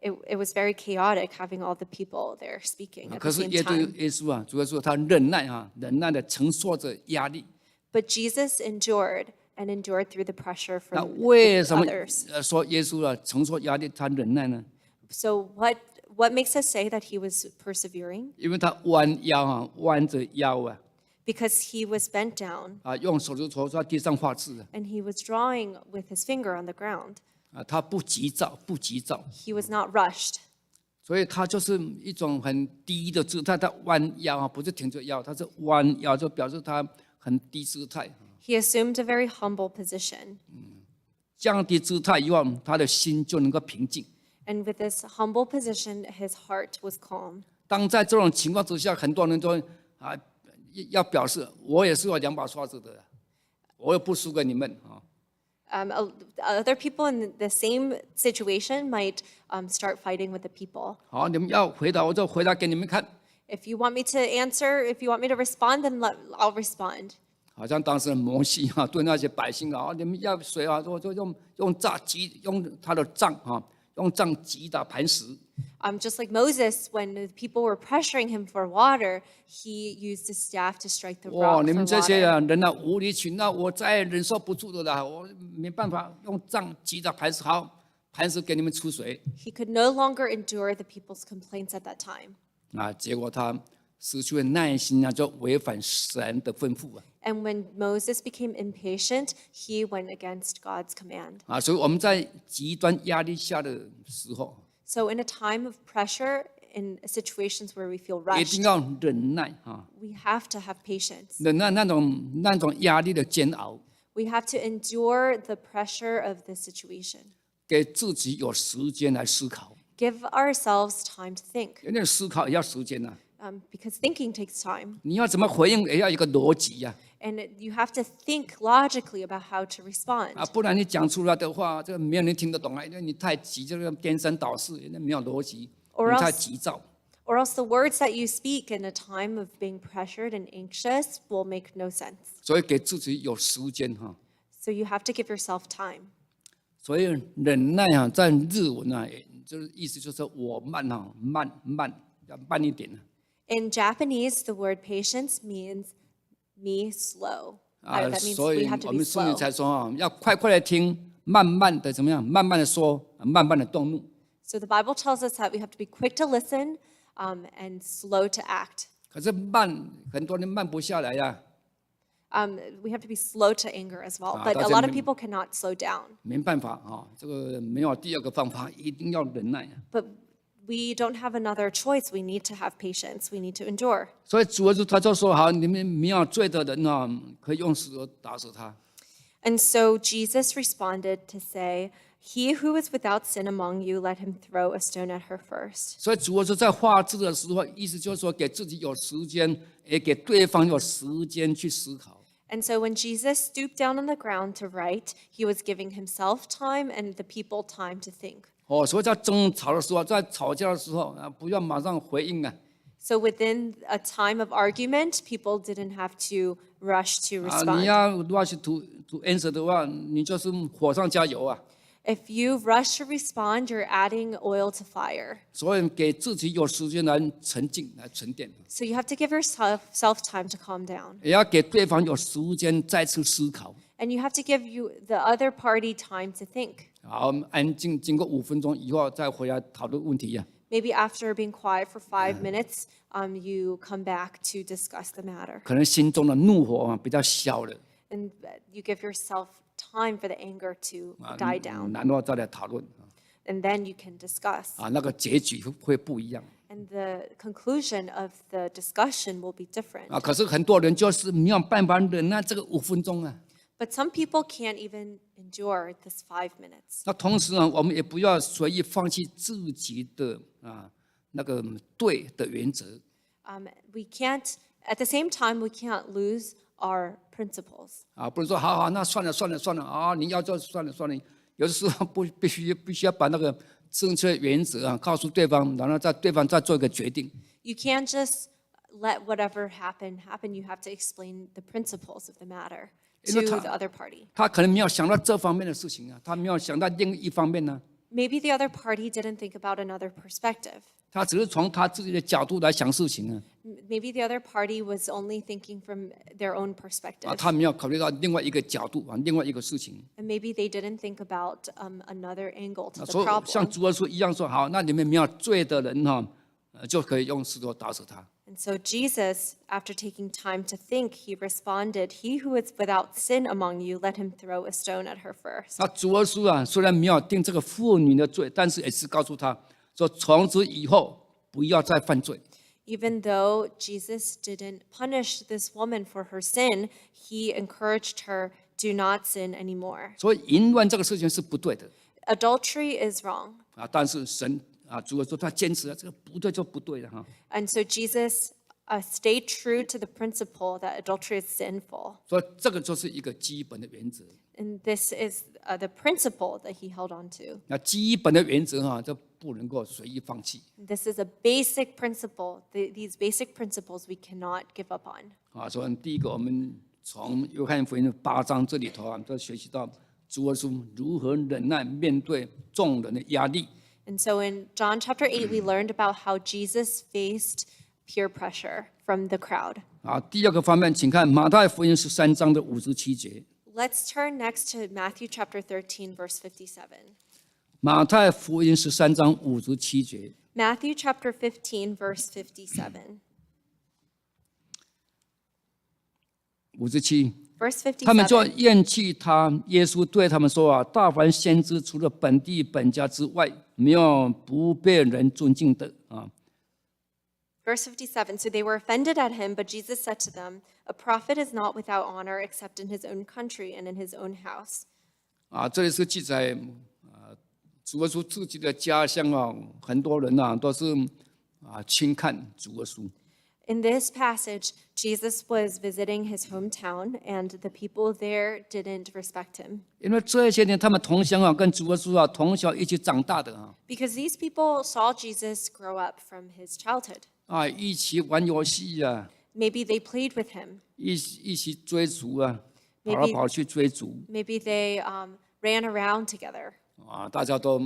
it was very chaotic having all the people there speaking at 可 the 是 same 耶 time. 稣主要说他忍耐忍耐的承受着压力。 But Jesus endured and endured through the pressure 那 from 为什么 others. 说耶稣承受压力他忍耐呢？ So what makes us say that he was persevering? 因为他弯腰弯着腰Because he was bent down 用手指头在地上画字 and he was drawing with his finger on the ground. 他不急躁，不急躁， He was not rushed. 所以他就是一种很低的姿态，他弯腰不是挺着腰，他是弯腰，就表示他很低姿态。 He assumed a very humble position. 降低姿态以后，他的心就能够平静。 And with this humble position, his heart was calm. 当在这种情况之下，很多人都要表示我也是有两把刷子的，我也不输给你们 Other people in the same situation might start fighting with the people. 好，你们要回答，我就回答给你们看。 If you want me to answer, if you want me to respond, then I'll respond. 好像当时摩西对那些百姓你们要水我就用他的杖用杖击打磐石。 Just like Moses, when the people were pressuring him for water, he used his staff to strike the 哇， rock 你 for 们这些 water. 人无理取闹，我再也忍受不住的了，我没办法用杖击打磐石，好，磐石给你们出水。 He could no longer endure the people's complaints at that time. 结果他失去了耐心就违反神的吩咐 And when Moses became impatient, he went against God's command. 所以我们在极端压力下的时候， So in a time of pressure, in situations where we feel 一 rushed, 定要忍耐 we have to have patience. 忍耐那种压力的煎熬， We have to endure the pressure of the situation. 给自己有时间来思考， Give ourselves time to think, 因为思考也要时间because thinking takes time. 你要怎么回应也要一个逻辑And you have to think logically about how to respond. 不然你讲出来的话，这没有人听得懂因为你太急，这个颠三倒四，那没有逻辑， Or 你太 else- 急躁。 Or else the words that you speak in a time of being pressured and anxious will make no sense. 所以给自己有时间 So you have to give yourself time. 所以忍耐在日文就是意思就是我慢要慢一点 In Japanese, the word patience means me slow. That means 所 we 以 have to 我 be 们圣经 slow. 才说要快快的听，慢慢的怎么样？慢慢的说，慢慢的动怒。 So the Bible tells us that we have to be quick to listen and slow to act. 可是很多人慢不下来We have to be slow to anger as well. 啊， But 大 a 家 lot of 明- people cannot slow down. 没办法这个没有第二个方法，一定要忍耐 But we don't have another choice. We need to have patience. We need to endure. 所以主耶稣他就说好，你们没有罪的人可以用石头打死他。And so Jesus responded to say, He who is without sin among you, let him throw a stone at her first. 所以主耶稣在画字的时候，意思就是说，给自己有时间，也给对方有时间去思考。 And so when Jesus stooped down on the ground to write, he was giving himself time and the people time to think. 所以在争吵的时候，在吵架的时候不要马上回应啊。 So within a time of argument, people didn't have to rush to 你 respond. 要 rush to answer 的话，你就是火上加油啊。 If you rush to respond, you're adding oil to fire. 所以给自己有时间来沉静、来沉淀， So you have to give yourself time to calm down. 也要给对方有时间再次思考。 And you have to give the other party time to think. 好，安静，经过5分钟以后再回来讨论问题呀。 Maybe after being quiet for 5 minutes, you come back to discuss the matter. 可能心中的怒火比较小了， And you give yourself time for the anger to die down. 然后再来讨论 And then you can discuss. 那个结局会不一样 And the conclusion of the discussion will be different. 可是很多人就是没有办法忍耐这个5分钟啊。 But some people can't even endure this 5 minutes. 那同时呢，我们也不要随意放弃自己的那个对的原则。 We can't, at the same time, we can't lose our principles. 不是说好，那算了你要就算了。有的时候必须要把那个正确原则告诉对方，然后对方再做一个决定。 You can't just let whatever happen. You have to explain the principles of the matter to the other party. 他可能没有想到这方面的事情他没有想到另一方面呢。 Maybe the other party didn't think about another perspective. 他只是从他自己的角度来想事情Maybe the other party was only thinking from their own perspective. 他没有考虑到另外一个角度另外一个事情。 And maybe they didn't think about another angle to the 所以像 problem. 主耶稣一样说，好，那你们没有罪的人就可以用石头打死他。 And so Jesus, after taking time to think, he responded, He who is without sin among you, let him throw a stone at her first. 那主耶稣虽然没有定这个妇女的罪，但是也是告诉他说，从此以后不要再犯罪。 Even though Jesus didn't punish this woman for her sin, he encouraged her, do not sin anymore. 所以淫乱这个事情是不对的 Adultery is wrong. 但是神主耶稣他坚持这个不对就不对了 And so Jesus stayed true to the principle that adultery is sinful. 所以这个就是一个基本的原则。 And this is the principle that he held on to. 那基本的原则就不能够随意放弃 This is a basic principle. These basic principles we cannot give up on. 所以第一个，我们从约翰福音8章这里头就学习到主耶稣如何忍耐面对众人的压力。 And so in John chapter 8, we learned about how Jesus faced peer pressure from the crowd. 第二个方面，请看马太福音13章的57节。 Let's turn next to Matthew chapter 13, verse 57. 马太福音13章57节。 Matthew chapter 15, verse 57. 57。 Verse 他们就57. 厌弃他。耶稣对他们说大凡先知除了本地本家之外，没有不被人尊敬的Verse 57. So they were offended at him, but Jesus said to them, A prophet is not without honor except in his own country and in his own house. 这里是记载主耶稣自己的家乡很多人都是轻看主耶稣。 In this passage, Jesus was visiting his hometown, and the people there didn't respect him. 因为这些年他们同乡跟主耶稣从小一起长大的Because these people saw Jesus grow up from his childhood. 一起玩游戏Maybe they played with him. 一起追逐跑来跑去追逐 Maybe they ran around together. 大家都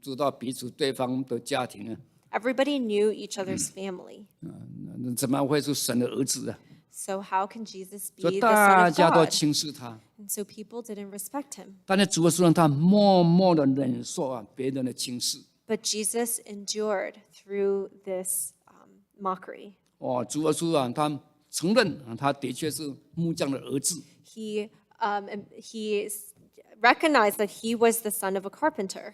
知道彼此对方的家庭 Everybody knew each other's family. 怎么会是神的儿子 So how can Jesus 所 be 以 the 大 Son of 家都 God? 轻视他。 And so people didn't respect him. 但是主耶稣让他默默的忍受别人的轻视。 But Jesus endured through this mockery. 主耶稣他承认他的确是木匠的儿子。 He recognized that he was the son of a carpenter.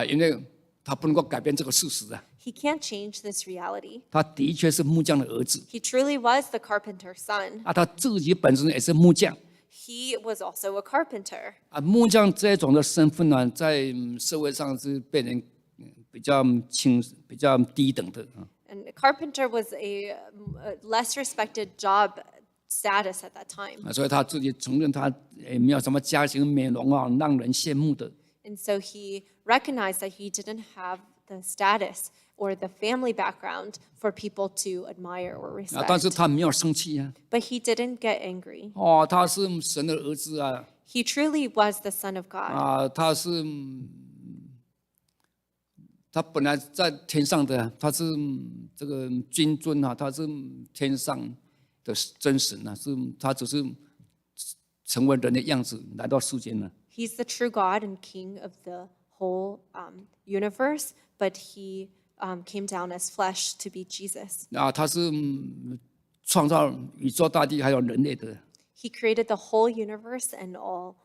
因为他不能够改变这个事实 He can't change this reality. 他的确是木匠的儿子 He truly was the carpenter's son. 他自己本身也是木匠。he was also a carpenter. 木匠这种的身份呢，在社会上是被人比较比较低等的啊。 And a carpenter was a less respected job status at that time. 所以他自己承认他也没有什么家庭美容啊，让人羡慕的。 And so he recognized that he didn't have the status or the family background for people to admire or 但是 respect. 他没有生气啊。 But he didn't get angry. 他是神的儿子啊。 He truly was the Son of God. 他本来在天上的，他是这个君尊啊，他是天上的真神啊，他只是成为人的样子来到世间了。 He's the true God and King of the whole universe, but he came down as flesh to be Jesus. 他是创造宇宙大地还有人类的。 He created the whole universe and all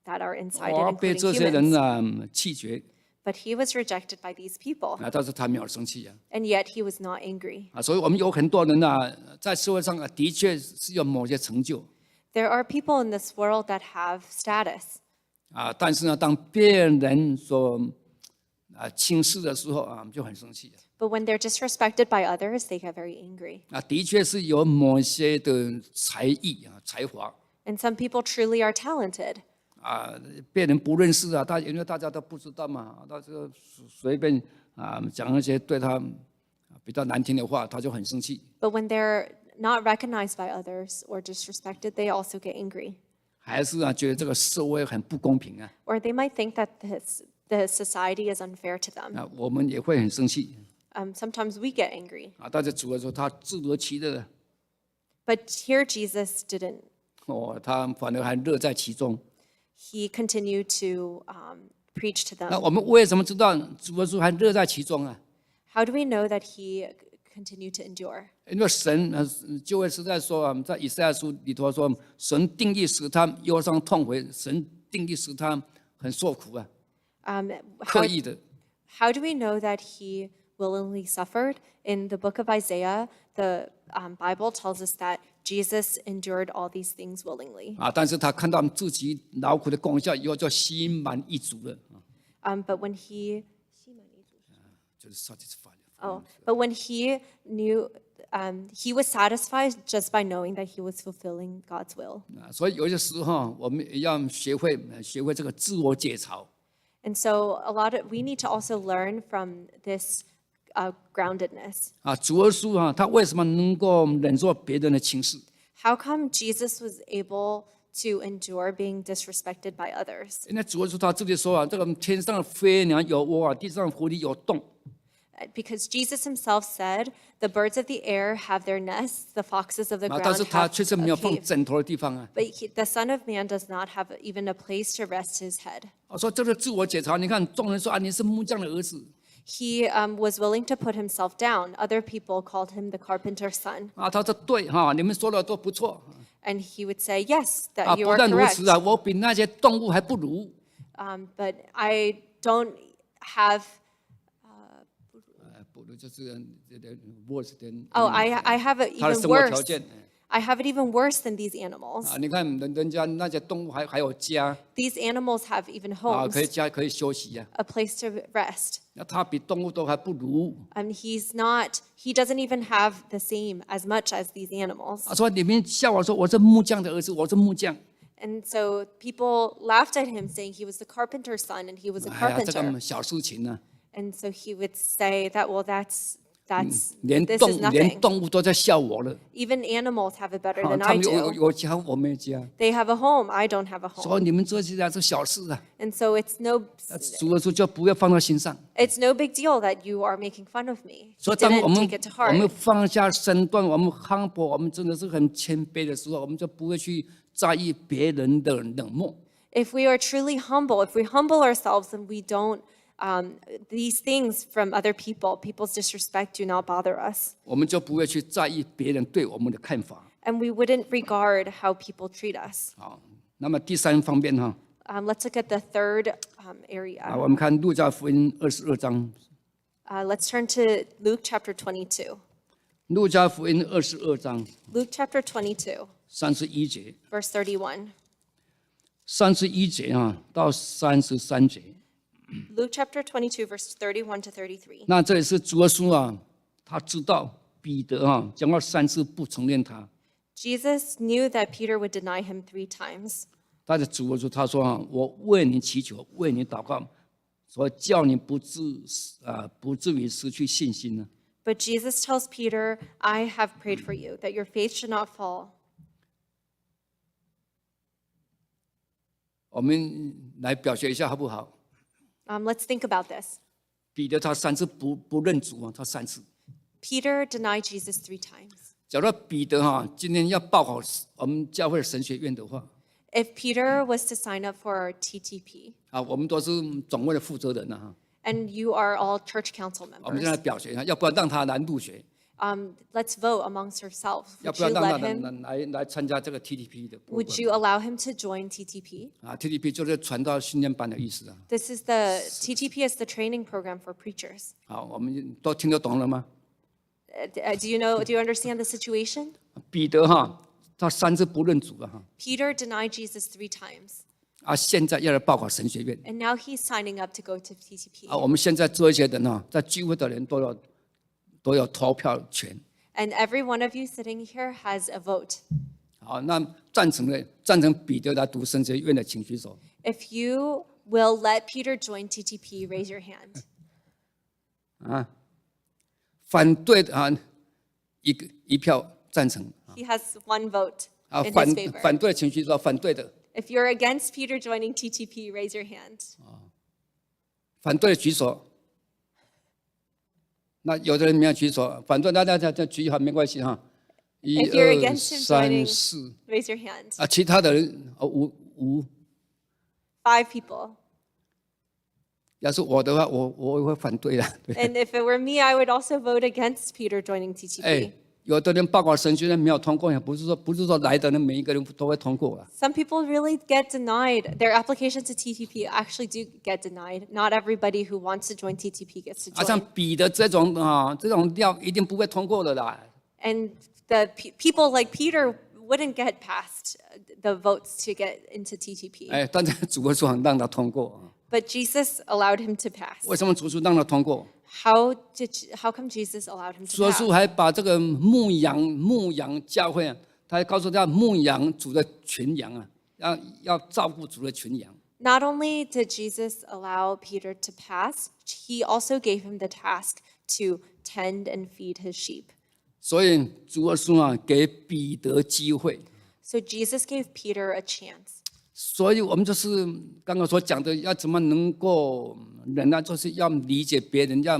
that are inside it, 被 including 这些人 humans. 弃绝 But he was rejected by these people, 但是他没有生气啊。 and yet he was not angry. 所以我们有很多人在社会上的确是有某些成就。 There are people in this world that have status. 但是呢，当别人所轻视的时候就很生气。 But when they're disrespected by others, they get very angry. 的确是有某些的才艺才华。 And some people truly are talented. 别人不认识因为大家都不知道嘛，他就随便讲一些对他比较难听的话，他就很生气。 But when they're not recognized by others or disrespected, they also get angry. 还是觉得这个社会很不公平 Or they might think that the society is unfair to them. 我们也会很生气。 Sometimes we get angry. 但是主要说他自得其乐。 But here Jesus didn't. 他反而还乐在其中。 He continued to preach to 那 them. 我们为什么知道主耶稣还乐在其中啊？ How do we know that he continued to endure? 因为神旧约时代说在以赛亚书里头说，神定义使他忧伤痛悔，神定义使他很受苦啊，刻意的。 How do we know that he willingly suffered? In the book of Isaiah, the Bible tells us that Jesus endured all these things willingly. 但是他看到自己劳苦的功效以后，就心满意足了。 But when he 就是 satisfied。 but when he knew, he was satisfied just by knowing that he was fulfilling God's will. 所以有些时候我们也要学会这个自我解嘲。 And so we need to also learn from this groundedness. 主耶稣他为什么能够忍受别人的轻视？ How come Jesus was able to endure being disrespected by others? 因为主耶稣他自己说这个天上的飞鸟有窝地上的狐狸有洞。 Because Jesus himself said, the birds of the air have their nests, the foxes of the 但 ground 是他 have 却是没有 a 放 cave. 枕头的地方 But the Son of Man does not have even a place to rest his head. 我说这个自我解嘲，你看众人说你是木匠的儿子 He was willing to put himself down. Other people called him the carpenter's son. 他说对你们说的都不错 And he would say, yes, that you 不 are 但如 correct. 此我比那些动物还不如。 But I don't have, 不如就是 worse than I have it 他的 even 生活条 worse. 件。 I have it even worse than these animals. 你看人家那些动物还有家 These animals have even 可以 homes, 家可以休息 a place to rest. 那他比动物都还不如。 He doesn't even have the same as much as these animals. 他说你们笑我说我是木匠的儿子，我是木匠。 And so people laughed at him, saying he was the carpenter's son and he was a 哎呀，这 carpenter. 个小事情呢， And so he would say that, well, this 连 is 连 nothing. 动物都在笑我了。 Even animals have it better 他 than I 们 do. 有家，我没有家。 They have a home, I don't have a 所 home. 以你们这些人是小事啊， And so it's no 主耶稣就不要放在心上。 big deal that you are making fun of me. 所 He 以当我 didn't 们 take it to 我们 heart. 放下身段，我们 humble， 我们真的是很谦卑的时候，我们就不会去在意别人的冷漠。 If we are truly humble, if we humble ourselves and we don't, these things from other people, people's disrespect do not bother us. 我们就不会去在意别人对我们的看法。 And we wouldn't regard how people treat us. 好，那么第三方面Let's look at the third area. 我们看路加福音22章， Let's turn to Luke chapter 22. 路加福音22章 Luke chapter 22, 31节。 verse 31. 31节到33节。Luke chapter 22, verse 31 to 33. 那这里是主耶稣他知道彼得将要3次不承认他。Jesus knew that Peter would deny him 3 times. 他的主耶稣他说我为你祈求，为你祷告，所以叫你不至于失去信心呢。But Jesus tells Peter, I have prayed for you, that your faith should not fall. 我们来表决一下好不好？ Let's think about this. 彼得他3次不认主他3次。Peter denied Jesus 3 times. 假如彼得今天要报考我们教会的神学院的话， If Peter was to sign up for TTP, 我们都是总会的负责人and you are all church council 我们现在 members, 表决一下，要不要让他来入学？ let's vote amongst ourselves. 要 Would 不要 you 让 let 他 him? 来参加这个 TTP 的部 Would 分 you allow him to join TTP? TTP 就是传道训练班的意思This is the TTP is the training program for preachers. 好，我们都听得懂了吗？ Do you understand the situation? 彼得他3次不认主Peter denied Jesus 3 times, 现在要来报考神学院 and now he's signing up to go to TTP. 我们现在这些人在聚会的人都有投票权。 And every one of you sitting here has a vote. 好，那赞成彼得来读神学院的，请举手。 If you will let Peter join TTP, raise your hand. 反对的一票赞成。 He has 1 vote in his 反 favor. 对的请举手，反对的， If you're against Peter joining TTP, raise your hand. 反对的举手。那有的人没有举手，反对大家举好没关系1 If you're 2 against him joining, 3 4raise your hand. 其他的人5。 5 people. 要是我的话，我会反对的。对 And if it were me, I would also vote against Peter joining TTP. 有的人报考神学院没有通过，不是说来的人每一个人都会通过 Some people really get denied. Their application to TTP actually do get denied. Not everybody who wants to join TTP gets to 像 join. 彼得这种料一定不会通过的啦。 And the people like Peter wouldn't get past the votes to get into TTP. 但是主耶稣让他通过。 But Jesus allowed him to pass. 为什么主耶稣让他通过？ How come Jesus allowed him 主 to 耶 pass? 稣还把这个牧羊教会他还告诉他牧羊主的群羊要照顾主的群羊。 Not only did Jesus allow Peter to pass, he also gave him the task to tend and feed his sheep. 所以主耶稣给彼得机会。 So Jesus gave Peter a chance. 所以我们就是刚刚所讲的，要怎么能够忍耐，就是要理解别人，要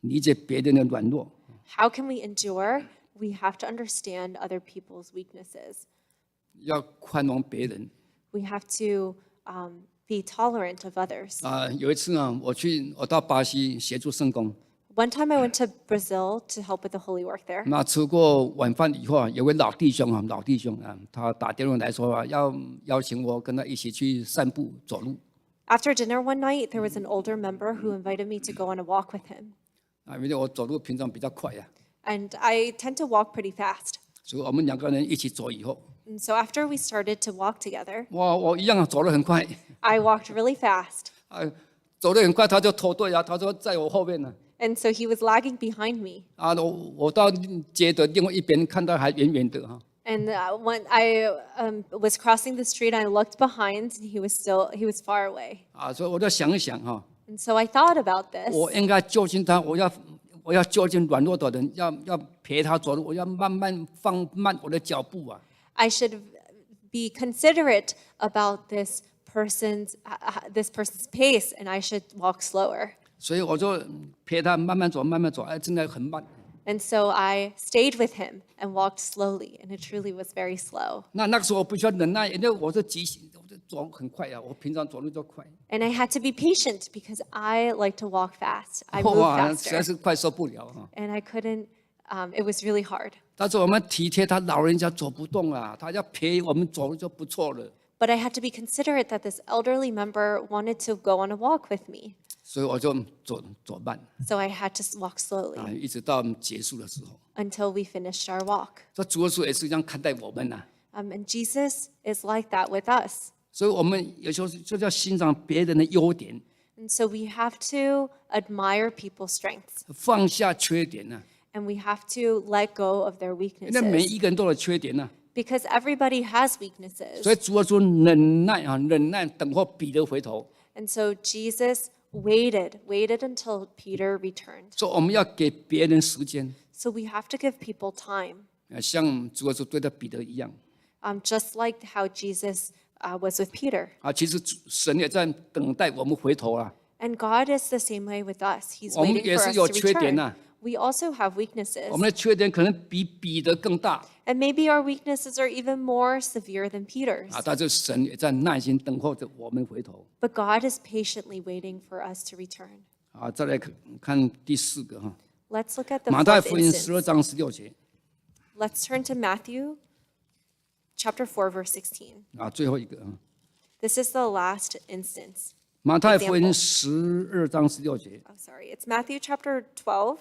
理解别人的软弱。 How can we endure? We have to understand other people's weaknesses. 要宽容别人。 We have to be tolerant of others. 有一次我到巴西协助圣工， One time I went to Brazil to help with the holy work there. 那吃过晚饭以后有位老弟兄他打电话来说要邀请我跟他一起去散步走路。 After dinner one night, there was an older member who invited me to go on a walk with him. 因为我走路平常比较快And I tend to walk pretty fast. 所以我们2个人一起走以后， And so after we started to walk together, 我一样走得很快， I walked really fast. 走得很快他就脱队他说在我后面呢。 And so he was lagging behind me. 我到街的另外一边看到还远远的And when I was crossing the street, I looked behind, and he was far away. 所以我就想一想And so I thought about this. 我应该就近他，我要就近软弱的人，要陪他走路，我要慢慢放慢我的脚步I should be considerate about this person's pace, and I should walk slower. 所以我就陪他慢慢走，慢慢走，真的很慢。 And so I stayed with him and walked slowly, and it truly was very slow. 那个时候我必须要忍耐，因为我是急行，我就走很快我平常走路就快。 And I had to be patient because I like to walk fast. I move 实在 faster. 是快受不了And I couldn't, it was really hard. 但是我们体贴他老人家走不动他要陪我们走路就不错了。 But I had to be considerate that this elderly member wanted to go on a walk with me. 所以我就走慢 So I had to walk slowly 一直到结束的时候。 until we finished our walk. 这主耶稣也是这样看待我们And Jesus is like that with us. 所以我们有时候就要欣赏别人的优点， And so we have to admire people's strengths, 放下缺点呢、 and we have to let go of their 因为每 weaknesses 一个人都有缺点呢、 because everybody has weaknesses. 所以主要说忍耐啊，忍耐等候彼得回头。 And so Jesus waited until Peter returned. 所以我们要给别人时间， So we have to give people time, 像主要说对待彼得一样 just like how Jesus was with Peter. 啊。其实神也在等待我们回头啊。 And God is the same way with us. He's 我们 waiting 也 for 是 us 有 to 缺点 return. 呐、 We also have 我 weaknesses. 们的缺点可能比彼得更大 And maybe our weaknesses are even more severe than Peter's. 啊，但是神也在耐心等候着我们回头 But God is patiently waiting for us to return. 啊。再来看第4个哈， Let's look at the 马太 fourth 福音12 instance. 章16节 Let's turn to Matthew chapter 4, verse 16. 啊，最后一个啊， This is the last instance. 马太福音12章16节 Oh, sorry. It's Matthew chapter 12,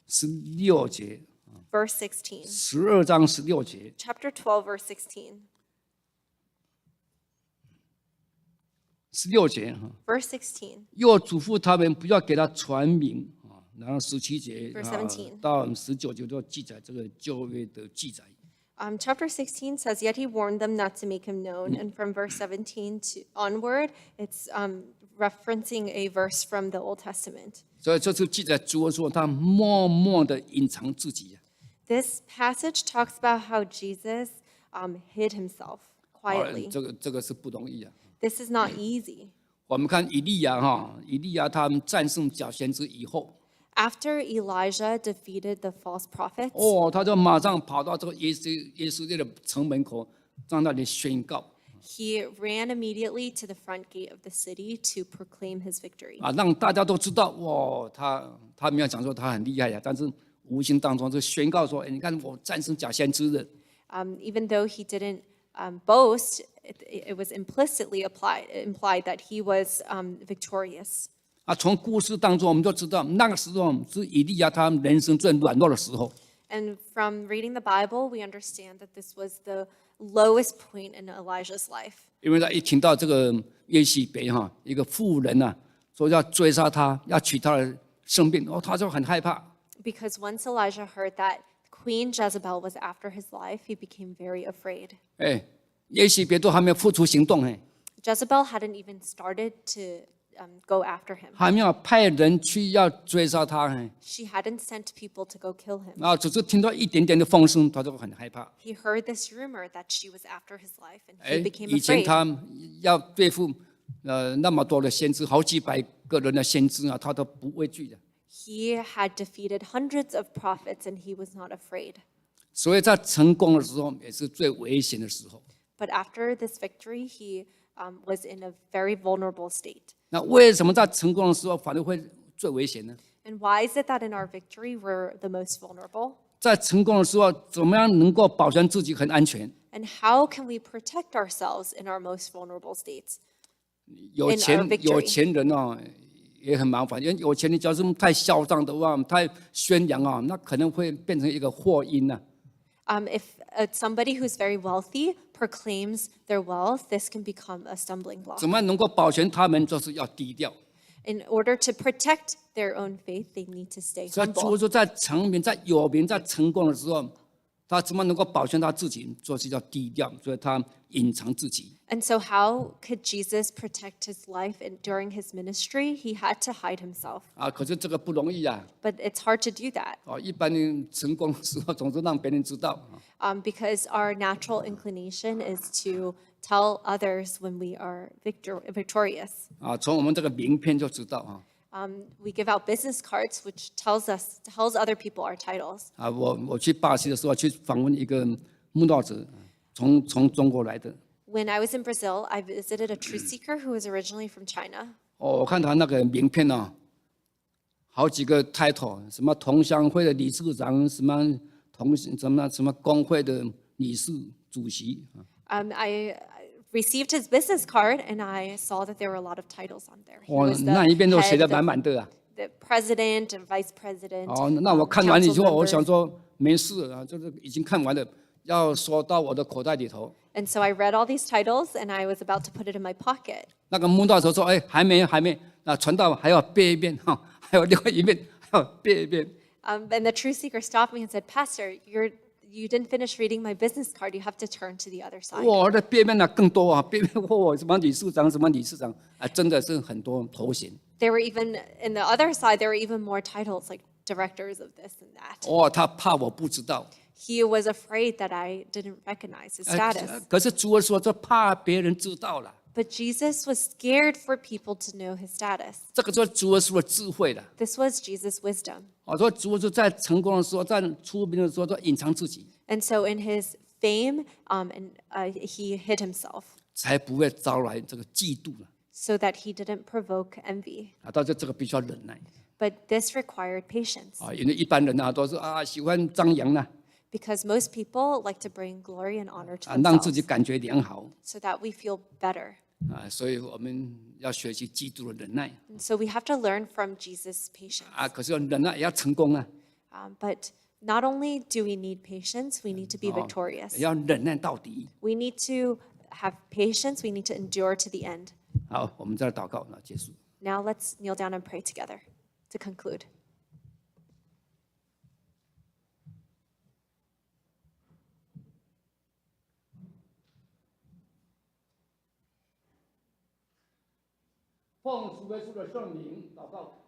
16节 verse 16. 12章16节 Chapter 12, verse 16. 16节哈， Verse 16. 又嘱咐他们不要给他传名啊。然后17节 Verse 啊17到19节都记载这个旧约的记载。 Chapter 16 says, Yet he warned them not to make him known. And from verse 17 to onward, it's referencing a verse from the Old Testament. 所以这是记载主说他默默的隐藏自己。 This passage talks about how Jesus hid himself 啊 quietly. 这个是不容易啊。 This is not easy. 我们看以利亚哈，以利亚他们战胜假先知以后， After Elijah defeated the false prophets, 哦，他就马上跑到这个耶稣列的城门口，在那里宣告 he ran immediately to the front gate of the city to proclaim his victory. 啊，让大家都知道，哇，他没有讲说他很厉害呀，但是无形当中就宣告说，哎，你看我战胜假先知了。 Even though he didn't boast, it was implicitly implied that he was victorious. 啊，从故事当中我们就知道，那个时候是以利亚他人生最软弱的时候。 And from reading the Bible, we understand that this was the lowest point in Elijah's life. 因为他一听到这个耶洗别哈一个妇人呐、说要追杀他，要取他的生命，哦，他就很害怕。 Because once Elijah heard that Queen Jezebel was after his life, he became very afraid. 哎，耶洗别都还没有付出行动，哎， Jezebel hadn't even started to go after him. 还没有派人去要追杀他，哎， She hadn't sent people to go kill him. 然后只是听到一点点的风声，他就很害怕。 He heard this rumor that she was after his life, and 哎 he，became 以前 afraid. 他要对付那么多的先知，好几百个人的先知啊，他都不畏惧的。 He had defeated hundreds of prophets, and he was not afraid. 所以在成功的时候，也是最危险的时候。 But after this victory, he was in a very vulnerable state. 那为什么在成功的时候反而会最危险呢？ And why is it that in our victory we're the most vulnerable? 在成功的时候，怎么样能够保全自己很安全？ And how can we protect ourselves in our most vulnerable states? 有 In our victory. 有钱人哦，也很麻烦，因为有钱人假如是太嚣张的话，太宣扬啊，那可能会变成一个祸因呐、 If somebody who's very wealthy proclaims their wealth, this can become a stumbling block. 怎么样能够保全他们，就是要低调。 In order to protect their own faith, they need to stay 所以主 humble. 说，在成名、在有名、在成功的时候，他怎么能够保全他自己，就是要低调，所以他隐藏自己。 And so how could Jesus protect his life during his ministry? He had to hide himself. 啊，可是这个不容易啊！ But it's hard to do that 哦，一般人成功的时候，总是让别人知道。 because our natural inclination is to tell others when we are victorious. 啊，从我们这个名片就知道啊。 We give out business cards, which tells other people our titles. 啊，我去巴西的时候去访问一个慕道者，从中国来的。 When I was in Brazil, I visited a truth seeker who was originally from China. 哦，我看他那个名片哦，好几个 title， 什么同乡会的理事长，什么工会的理事主席。 I received his business card, and I saw that there were a lot of titles on there. He 哦， was the 那一边都写 head, 得满满的啊。 the president, and vice president. 哦，那我看完以 council 后，我 member. 想说没事啊，就是已经看完了，要缩到我的口袋里头。 And so I read all these titles, and I was about to put it in my pocket. 那个慕道者说：“哎，还没，那传道还要背一遍哈，还有另外一遍还要背一遍。 And the truth seeker stopped me and said, Pastor, you didn't finish reading my business card. You have to turn to the other side. 哇，那背一遍更多啊，背一遍什么理事长，什么理事长啊，真的是很多头衔。 There were even, in the other side, there were even more titles like directors of this and that. 哇，他怕我不知道。 He was afraid that I didn't recognize his status. 可是主说，这怕别人知道了。 But Jesus was scared for people to know his status. 这个就是主说的智慧了。 This was Jesus' wisdom. 我说主是在成功的时候，在出名的时候，都隐藏自己， And so in his fame, he hid himself 才不会招来这个嫉妒了。 so that he didn't provoke envy. 啊，到这个必须要忍耐 But this required patience 啊，因为一般人都是喜欢张扬啦， because most people like to bring glory and honor to 让自己 themselves 感觉良好 so that we feel better. 啊，所以我们要学习基督的忍耐 And so we have to learn from Jesus' patience. 啊。可是忍耐也要成功啊， But not only do we need patience, we need to be victorious. 也要忍耐到底。 We need to have patience. We need to endure to the end. 好，我们再来祷告，那结束。 Now let's kneel down and pray together to conclude. 奉主耶稣的圣名祷告。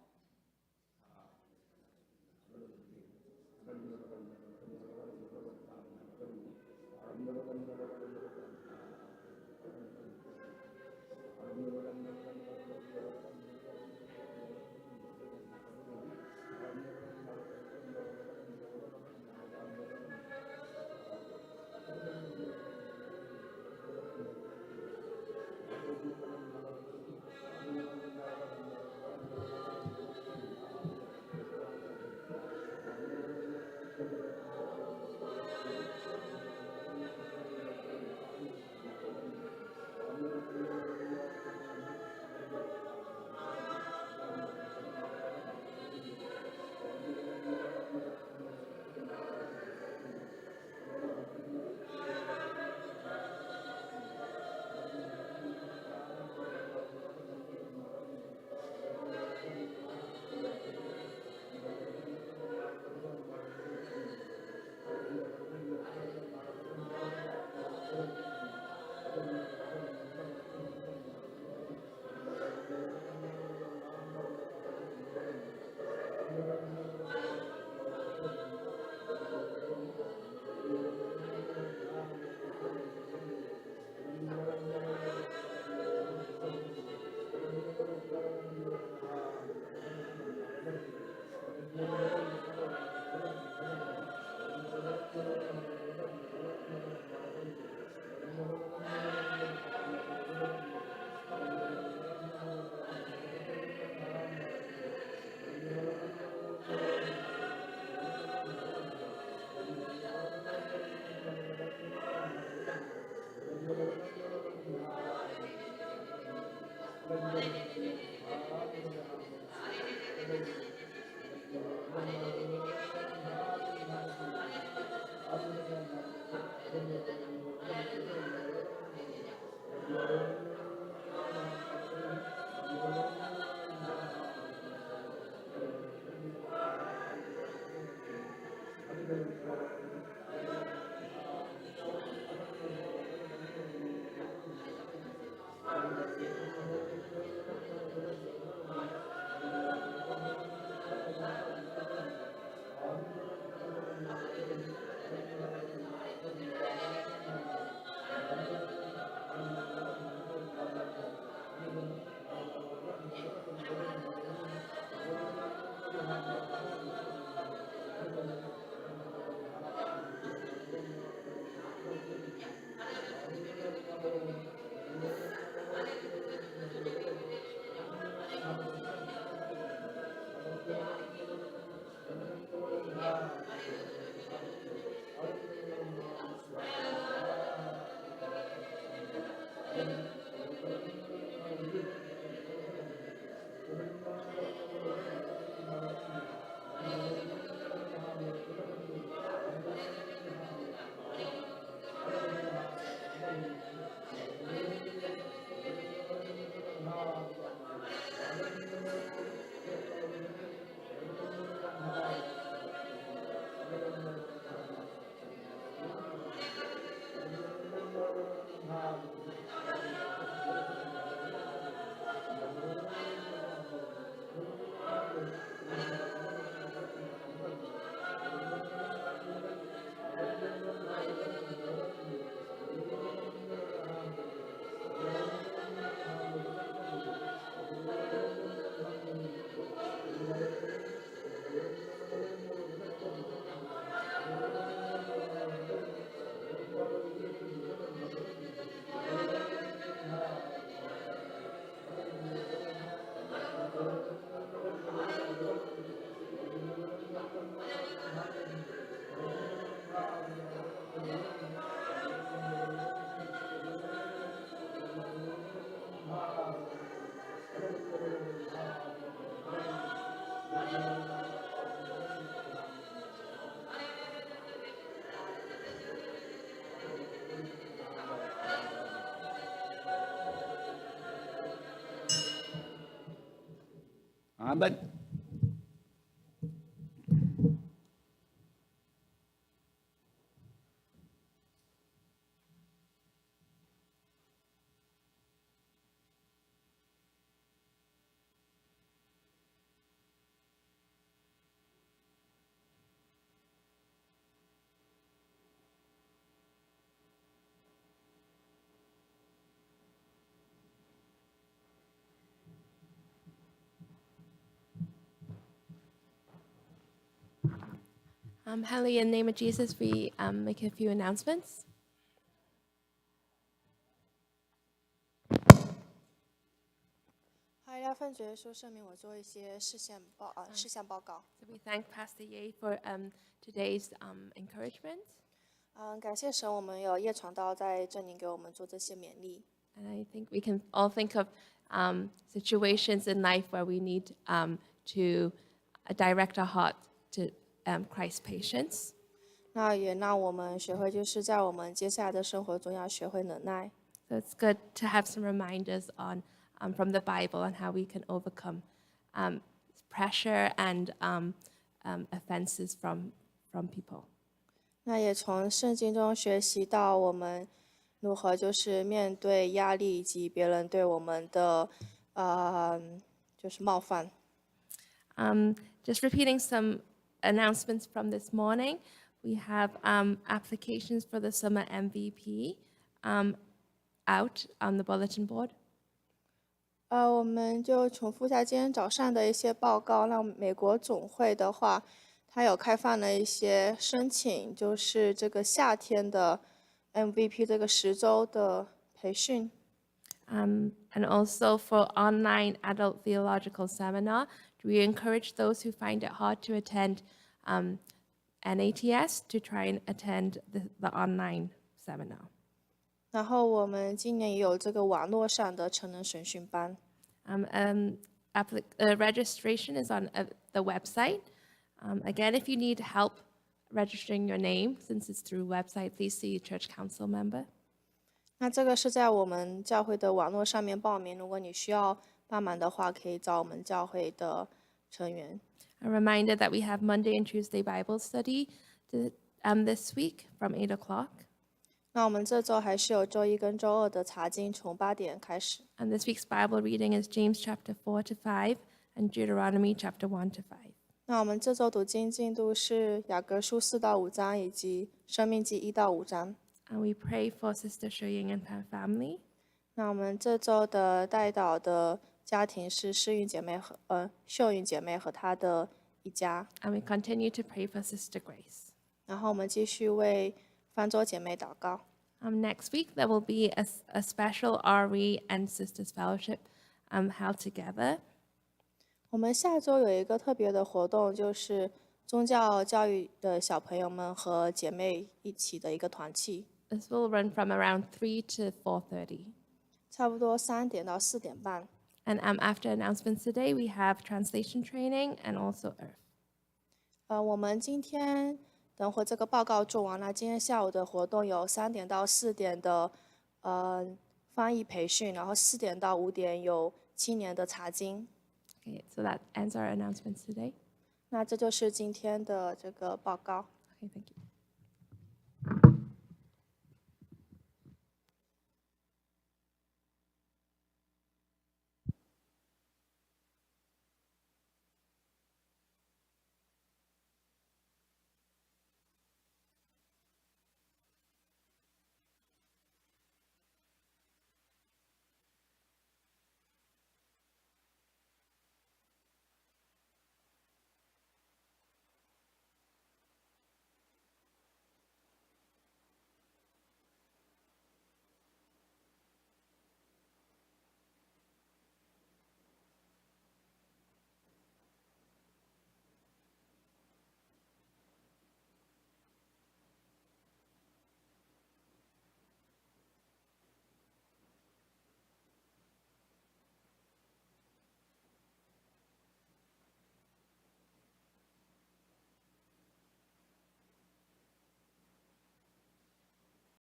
阿门。Hello, in the name of Jesus, we make a few announcements. 还要分觉说圣明我做一些事项报告。 So we thank Pastor Ye for today's encouragement. 感谢神，我们有叶传道在这里给我们做这些勉励。 And I think we can all think of situations in life where we need to direct our heart to Christ's patience. 那也让我们学会，就是在我们接下来的生活中要学会忍耐。 So it's good to have some reminders on from the Bible on how we can overcome pressure and offenses from people. 那也从圣经中学习到我们如何就是面对压力以及别人对我们的就是冒犯。 Just repeating some announcements from this morning. We have applications for the summer MVP out on the bulletin board. 我们就重复一下今天早上的一些报告。那美国总会的话，它有开放了一些申请，就是这个夏天的 MVP 这个10周的培训。 And also for online adult theological seminar, we encourage those who find it hard to attend NATS to try and attend the online seminar. 然后我们今年也有这个网络上的成人神训班。 Registration is on the website. Again, if you need help registering your name, since it's through website, please see a church council member. 那这个是在我们教会的网络上面报名，如果你需要帮忙的话，可以找我们教会的成员。 A reminder that we have Monday and Tuesday Bible study this week from 8 o'clock. 那我们这周还是有周一跟周二的查经，从8点开始。 And this week's Bible reading is James chapter 4 to 5 and Deuteronomy chapter 1 to 5. 那我们这周读经进度是雅各书4到5章以及生命记1到5章。 And we pray for Sister Shoying and her family. 那我们这周的代祷的家庭是秀云姐妹和她的一家。 And we continue to pray for Sister Grace. 然后我们继续为方舟姐妹祷告。 Next week, there will be a special RE and Sisters Fellowship held together. 我们下周有一个特别的活动，就是宗教教育的小朋友们和姐妹一起的一个团契， This will run from around 3 to 4:30. 差不多3点到4点半。 And after announcements today, we have translation training and also Earth. 我们今天等会这个报告做完了，今天下午的活动有3点到4点的翻译培训，然后4点到5点有青年的查经。 Okay, so that ends our announcements today. 那这就是今天的这个报告。 Okay, thank you.